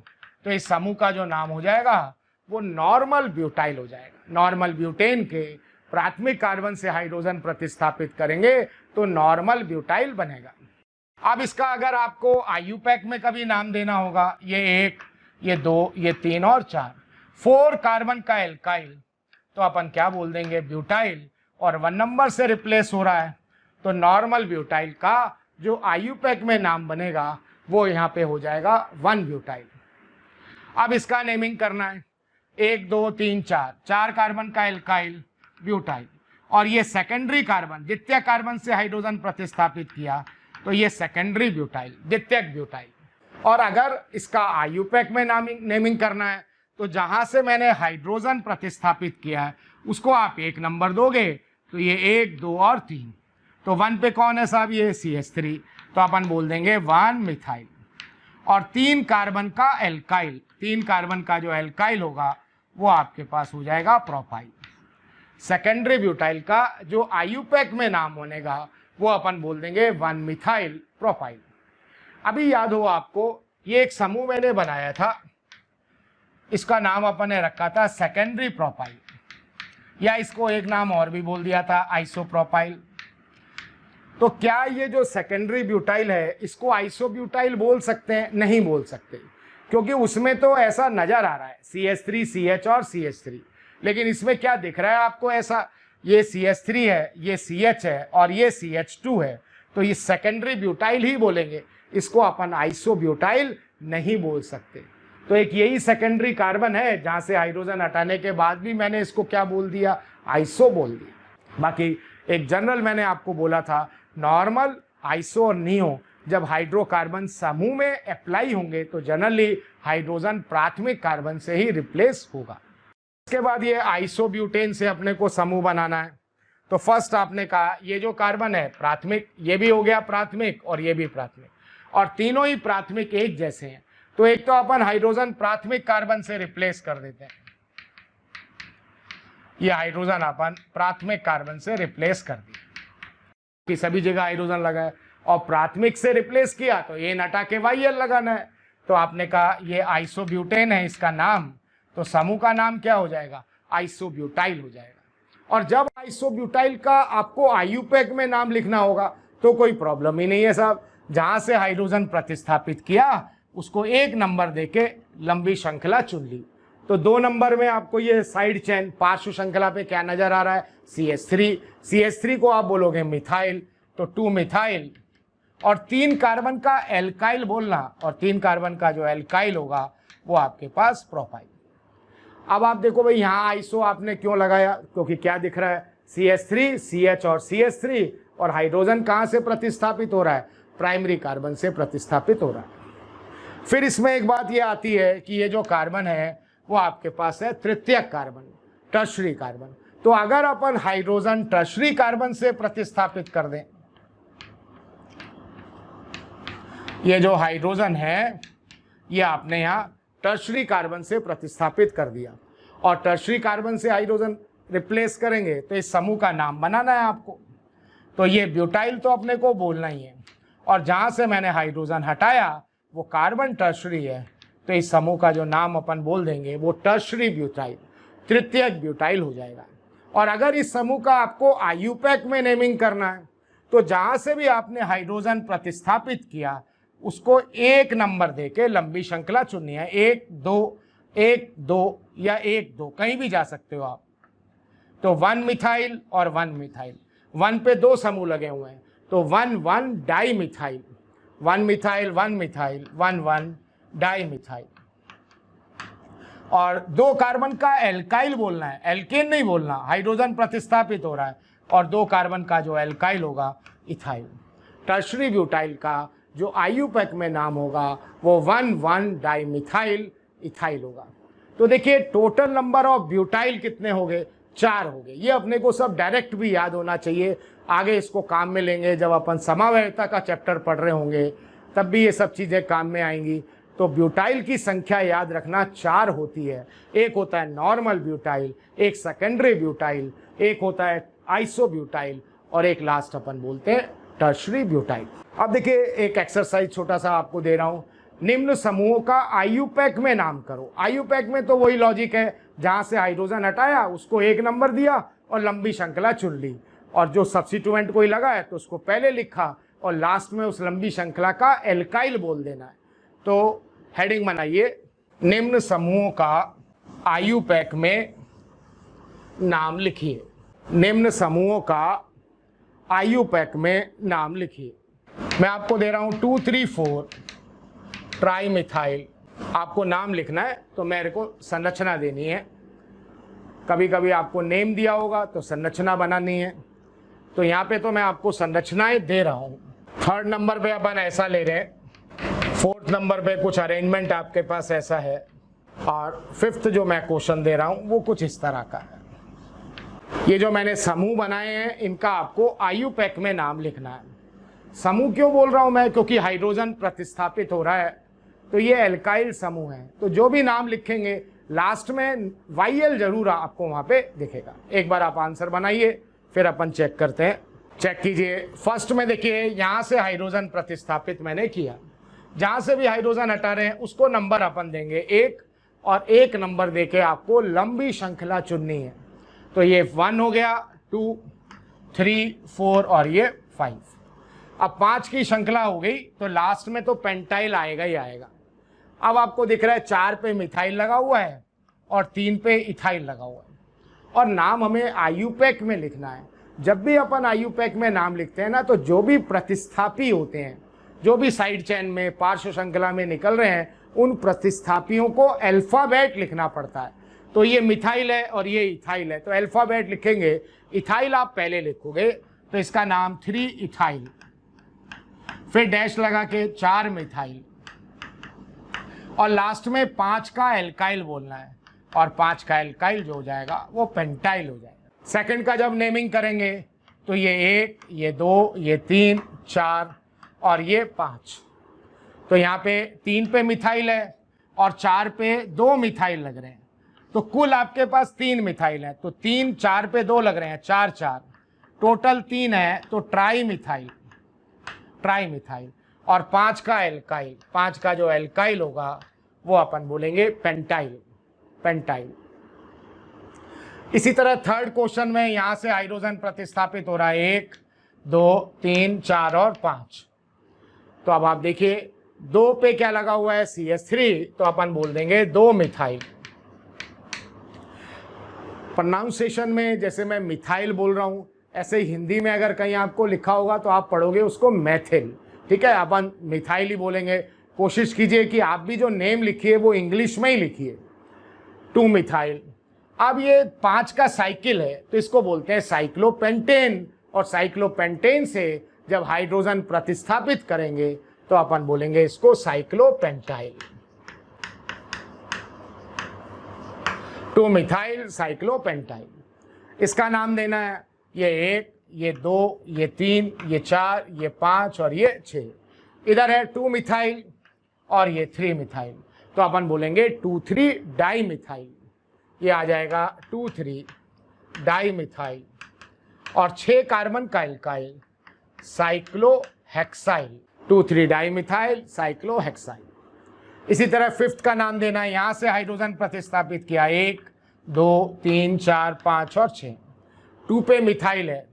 तो इस समूह का जो नाम हो जाएगा वो नॉर्मल ब्यूटाइल हो जाएगा। नॉर्मल ब्यूटेन के प्राथमिक कार्बन से हाइड्रोजन प्रतिस्थापित करेंगे तो नॉर्मल ब्यूटाइल बनेगा। अब इसका अगर आपको आईयूपैक में कभी नाम देना होगा, ये 1, ये 2, ये 3 और 4 कार्बन का एल्काइल, तो अपन क्या बोल देंगे ब्यूटाइल, और 1 नंबर से रिप्लेस हो रहा है तो नॉर्मल ब्यूटाइल का जो आईयूपैक में नाम बनेगा वो यहाँ पे हो जाएगा 1 ब्यूटाइल। अब इसका नेमिंग करना है, 1, 2, 3, 4 कार्बन का एल्काइल ब्यूटाइल, और ये सेकेंडरी कार्बन द्वितीय कार्बन से हाइड्रोजन प्रतिस्थापित किया तो ये सेकेंडरी ब्यूटाइल, द्वितीयक ब्यूटाइल। और अगर इसका आईयूपैक में नेमिंग करना है तो जहां से मैंने हाइड्रोजन प्रतिस्थापित किया है उसको आप 1 नंबर दोगे तो ये 1, 2 और 3, तो 1 पे कौन है साहब, ये CH3, तो अपन बोल देंगे 1 मिथाइल। और 3 कार्बन का एल्काइल, 3 कार्बन का जो एल्काइल होगा वो आपके पास हो जाएगा प्रोपाइल। सेकेंडरी ब्यूटाइल का जो आईयूपैक में नाम होनेगा वो अपन बोल देंगे 1 मिथाइल प्रोपाइल। अभी याद हो आपको, ये एक समूह मैंने बनाया था, इसका नाम अपन ने रखा था सेकेंडरी प्रोपाइल, या इसको एक नाम और भी बोल दिया था आइसोप्रोपाइल। तो क्या ये जो सेकेंडरी ब्यूटाइल है इसको आइसोब्यूटाइल बोल सकते हैं? नहीं बोल सकते, क्योंकि उसमें तो ऐसा नजर आ रहा है CH3, CH और CH3, लेकिन इसमें क्या दिख रहा है आपको ऐसा, ये CH3 है, ये CH है और ये CH2 है, तो ये सेकेंडरी ब्यूटाइल ही बोलेंगे, इसको अपन आइसोब्यूटाइल नहीं बोल सकते। तो एक यही सेकेंडरी कार्बन है जहां से हाइड्रोजन हटाने के बाद भी मैंने इसको क्या बोल दिया, आइसो बोल दिया। बाकी एक जनरल मैंने आपको बोला था, नॉर्मल, आइसो और नियो जब हाइड्रोकार्बन समूह में अप्लाई होंगे तो जनरली हाइड्रोजन प्राथमिक कार्बन से ही रिप्लेस होगा। इसके बाद ये आइसोब्यूटेन से अपने को समूह बनाना है। तो फर्स्ट आपने कहा ये जो कार्बन है प्राथमिक, ये भी हो गया प्राथमिक और ये भी प्राथमिक, और तीनों ही प्राथमिक एक जैसे हैं, तो एक तो अपन हाइड्रोजन प्राथमिक कार्बन से रिप्लेस कर देते हैं, ये हाइड्रोजन अपन प्राथमिक कार्बन से रिप्लेस कर दिया कि सभी जगह हाइड्रोजन लगा है, और प्राथमिक से रिप्लेस किया तो ये हटा के वाईएल लगाना है, तो आपने कहा ये आइसोब्यूटेन है इसका नाम, तो समूह का नाम क्या हो जाएगा, आइसोब्यूटाइल हो जाएगा। और जब आइसोब्यूटाइल का आपको आईयूपैक में नाम लिखना होगा तो कोई प्रॉब्लम ही नहीं है साहब, जहां से हाइड्रोजन प्रतिस्थापित किया उसको 1 नंबर देके लंबी श्रृंखला चुन ली। तो 2 नंबर में आपको ये साइड चेन पार्श्व श्रृंखला पे क्या नजर आ रहा है, CH3, CH3 को आप बोलोगे मिथाइल, तो 2 मिथाइल, और 3 कार्बन का एल्काइल बोलना, और 3 कार्बन का जो एल्काइल होगा वो आपके पास प्रोपाइल। अब आप देखो भाई यहाँ आइसो आपने क्यों लगाया, क्योंकि क्या दिख रहा है, CH3, CH और CH3, और हाइड्रोजन कहाँ से प्रतिस्थापित हो रहा है, प्राइमरी कार्बन से प्रतिस्थापित हो रहा है। फिर इसमें एक बात ये आती है कि ये जो कार्बन है वो आपके पास है तृतीयक कार्बन, टर्शरी कार्बन। तो अगर अपन हाइड्रोजन टर्शरी कार्बन से प्रतिस्थापित कर दें, ये जो हाइड्रोजन है ये आपने यहाँ टर्शरी कार्बन से प्रतिस्थापित कर दिया, और टर्शरी कार्बन से हाइड्रोजन रिप्लेस करेंगे तो इस समूह का नाम बनाना है आपको, तो ये ब्यूटाइल तो अपने को बोलना ही है, और जहाँ से मैंने हाइड्रोजन हटाया वो कार्बन टर्शरी है, तो इस समूह का जो नाम अपन बोल देंगे वो टर्शरी ब्यूटाइल, तृतीयक ब्यूटाइल हो जाएगा। और अगर इस समूह का आपको आईयूपैक में नेमिंग करना है तो जहाँ से भी आपने हाइड्रोजन प्रतिस्थापित किया उसको 1 नंबर देके लंबी श्रृंखला चुननी है, 1, 2, 1, 2 या 1, 2 कहीं भी जा सकते हो आप। तो 1 मिथाइल और 1 मिथाइल, 1 पे 2 समूह लगे हुए हैं, तो 1, 1 di methyl, 1 methyl 1 methyl, 1, 1 di methyl. और 2 कार्बन का एल्काइल बोलना है, एल्केन नहीं बोलना, हाइड्रोजन प्रतिस्थापित हो रहा है, और 2 कार्बन का जो एल्काइल होगा इथाइल। टर्शरी ब्यूटाइल का जो आईयूपैक में नाम होगा वो 1, 1 डाई मिथाइल इथाइल होगा। तो देखिए टोटल नंबर ऑफ ब्यूटाइल कितने हो गए, 4 हो गए। ये अपने को सब डायरेक्ट भी याद होना चाहिए, आगे इसको काम में लेंगे जब अपन समावयवता का चैप्टर पढ़ रहे होंगे तब भी ये सब चीज़ें काम में आएंगी। तो ब्यूटाइल की संख्या याद रखना 4 होती है। एक होता है नॉर्मल ब्यूटाइल, एक सेकेंडरी ब्यूटाइल, एक होता है आइसोब्यूटाइल और एक लास्ट अपन बोलते हैं टर्शरी ब्यूटाइल। अब देखिए एक एक्सरसाइज छोटा सा आपको दे रहा हूँ। निम्न समूहों का आयुपैक में नाम करो। आयुपैक में तो वही लॉजिक है, जहाँ से हाइड्रोजन हटाया उसको 1 नंबर दिया और लंबी श्रृंखला चुन ली, और जो सब्स्टिट्यूएंट कोई लगा है तो उसको पहले लिखा और लास्ट में उस लंबी श्रृंखला का एल्काइल बोल देना है। तो हेडिंग बनाइए, निम्न समूहों का आयुपैक में नाम लिखिए। निम्न समूहों का आयुपैक में नाम लिखिए। मैं आपको दे रहा हूँ 2, 3, 4 ट्राई मिथाइल। आपको नाम लिखना है तो मेरे को संरचना देनी है। कभी कभी आपको नेम दिया होगा तो संरचना बनानी है। तो यहाँ पे तो मैं आपको संरचनाएं दे रहा हूँ। 3rd नंबर पे अपन ऐसा ले रहे हैं, 4th नंबर पे कुछ अरेंजमेंट आपके पास ऐसा है, और 5th जो मैं क्वेश्चन दे रहा हूँ वो कुछ इस तरह का है। ये जो मैंने समूह बनाए हैं इनका आपको आयुपैक में नाम लिखना है। समूह क्यों बोल रहा हूँ मैं, क्योंकि हाइड्रोजन प्रतिस्थापित हो रहा है तो ये एल्काइल समूह है। तो जो भी नाम लिखेंगे लास्ट में YL जरूर आपको वहाँ पे दिखेगा। एक बार आप आंसर बनाइए फिर अपन चेक करते हैं। चेक कीजिए। फर्स्ट में देखिए यहाँ से हाइड्रोजन प्रतिस्थापित मैंने किया, जहाँ से भी हाइड्रोजन हटा रहे हैं उसको नंबर अपन देंगे 1 और 1 नंबर देके आपको लंबी श्रृंखला चुननी है। तो ये 1 हो गया, 2, 3, 4 और ये 5। अब 5 की श्रृंखला हो गई तो लास्ट में तो पेंटाइल आएगा ही आएगा। अब आपको दिख रहा है 4 पे मिथाइल लगा हुआ है और 3 पे इथाइल लगा हुआ है, और नाम हमें आयुपैक में लिखना है। जब भी अपन आयुपैक में नाम लिखते हैं ना, तो जो भी प्रतिस्थापी होते हैं, जो भी साइड चेन में पार्श्व श्रृंखला में निकल रहे हैं, उन प्रतिस्थापियों को अल्फाबेट लिखना पड़ता है। तो ये मिथाइल है और ये इथाइल है, तो अल्फाबेट लिखेंगे। इथाइल आप पहले लिखोगे तो इसका नाम 3 इथाइल, फिर डैश लगा के 4 मिथाइल, और लास्ट में 5 का एल्काइल बोलना है, और 5 का एल्काइल जो हो जाएगा वो पेंटाइल हो जाएगा। सेकंड का जब नेमिंग करेंगे तो ये 1, ये 2, ये 3, 4 और ये 5। तो यहाँ पे 3 पे मिथाइल है और 4 पे 2 मिथाइल लग रहे हैं, तो कुल आपके पास 3 मिथाइल है। तो 3, 4 पे 2 लग रहे हैं, 4, 4 टोटल 3 है, तो ट्राई मिथाइल, ट्राई मिथाइल। और 5 का एल्काइल, 5 का जो एल्काइल होगा वो अपन बोलेंगे पेंटाइल, पेंटाइल। इसी तरह 3rd क्वेश्चन में यहाँ से हाइड्रोजन प्रतिस्थापित हो रहा है 1, 2, 3, 4 और 5। तो अब आप देखिए 2 पे क्या लगा हुआ है, CH3, तो अपन बोल देंगे 2 मिथाइल। प्रोनाउंसिएशन में जैसे मैं मिथाइल बोल रहा हूँ, ऐसे ही हिंदी में अगर कहीं आपको लिखा होगा तो आप पढ़ोगे उसको मैथिल, ठीक है। अपन मिथाइल ही बोलेंगे। कोशिश कीजिए कि आप भी जो नेम लिखिए वो इंग्लिश में ही लिखिए, 2 मिथाइल। अब ये 5 का साइकिल है तो इसको बोलते हैं साइक्लोपेंटेन, और साइक्लोपेंटेन से जब हाइड्रोजन प्रतिस्थापित करेंगे तो अपन बोलेंगे इसको साइक्लोपेंटाइल, 2 मिथाइल साइक्लोपेंटाइल। इसका नाम देना है ये 1, ये 2, ये 3, ये 4, ये 5 और ये 6। इधर है 2 मिथाइल और ये 3 मिथाइल, तो अपन बोलेंगे 2,3 डाई मिथाइल। ये आ जाएगा 2,3 डाई मिथाइल, और 6 कार्बन का alkyl cyclohexyl, 2,3 di methyl cyclohexyl. इसी तरह 5th का नाम देना है। यहाँ से हाइड्रोजन प्रतिस्थापित किया 1, 2, 3, 4, 5 और 6। 2 पे मिथाइल है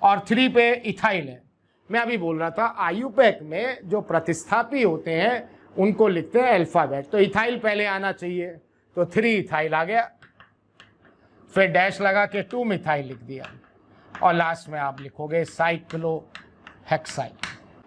और 3 पे इथाइल है। मैं अभी बोल रहा था आयुपैक में जो प्रतिस्थापी होते हैं उनको लिखते हैं अल्फाबेट। तो इथाइल पहले आना चाहिए, तो 3 इथाइल आ गया, फिर डैश लगा के 2 मिथाइल लिख दिया, और लास्ट में आप लिखोगे साइक्लोहेक्साइल।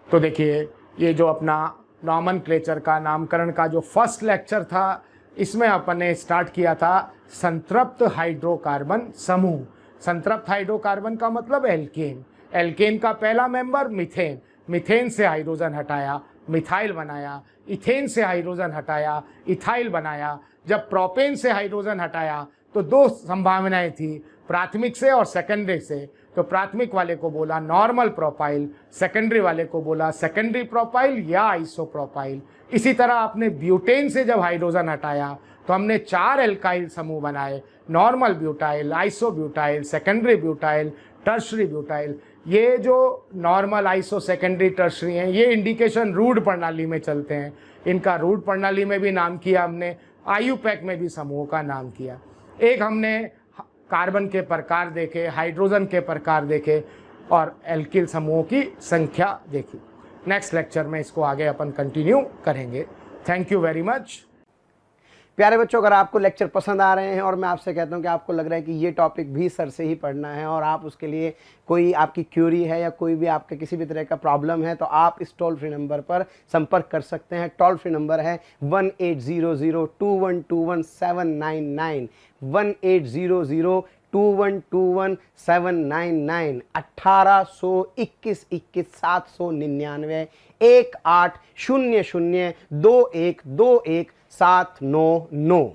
तो देखिए ये जो अपना नॉमेनक्लेचर का नामकरण का जो फर्स्ट लेक्चर था, इसमें अपन ने स्टार्ट किया था संतृप्त हाइड्रोकार्बन समूह। संतृप्त हाइड्रोकार्बन का मतलब एल्केन। एल्केन का पहला मेंबर मिथेन, मिथेन से हाइड्रोजन हटाया, मिथाइल बनाया। इथेन से हाइड्रोजन हटाया, इथाइल बनाया। जब प्रोपेन से हाइड्रोजन हटाया तो 2 संभावनाएं थी, प्राथमिक से और सेकेंडरी से। तो तो प्राथमिक वाले को बोला नॉर्मल प्रोपाइल, सेकेंडरी वाले को बोला सेकेंडरी प्रोपाइल या आइसोप्रोपाइल। इसी तरह आपने ब्यूटेन से जब हाइड्रोजन हटाया तो हमने 4 एल्काइल समूह बनाए, normal butyl, isobutyl, secondary butyl, tertiary butyl. ये जो नॉर्मल, आइसो, सेकेंडरी, टर्शरी हैं, ये इंडिकेशन रूट प्रणाली में चलते हैं। इनका रूट प्रणाली में भी नाम किया हमने, आयुपैक में भी समूह का नाम किया। एक हमने कार्बन के प्रकार देखे, हाइड्रोजन के प्रकार देखे और एल्किल समूहों की संख्या देखी। नेक्स्ट लेक्चर में इसको आगे अपन कंटिन्यू करेंगे। Thank you very much. प्यारे बच्चों, अगर आपको लेक्चर पसंद आ रहे हैं और मैं आपसे कहता हूं कि आपको लग रहा है कि ये टॉपिक भी सर से ही पढ़ना है और आप उसके लिए कोई आपकी क्यूरी है या कोई भी आपके किसी भी तरह का प्रॉब्लम है, तो आप इस टोल फ्री नंबर पर संपर्क कर सकते हैं। टोल फ्री नंबर है 18002121 180021 799 1821 799 1800 21 799।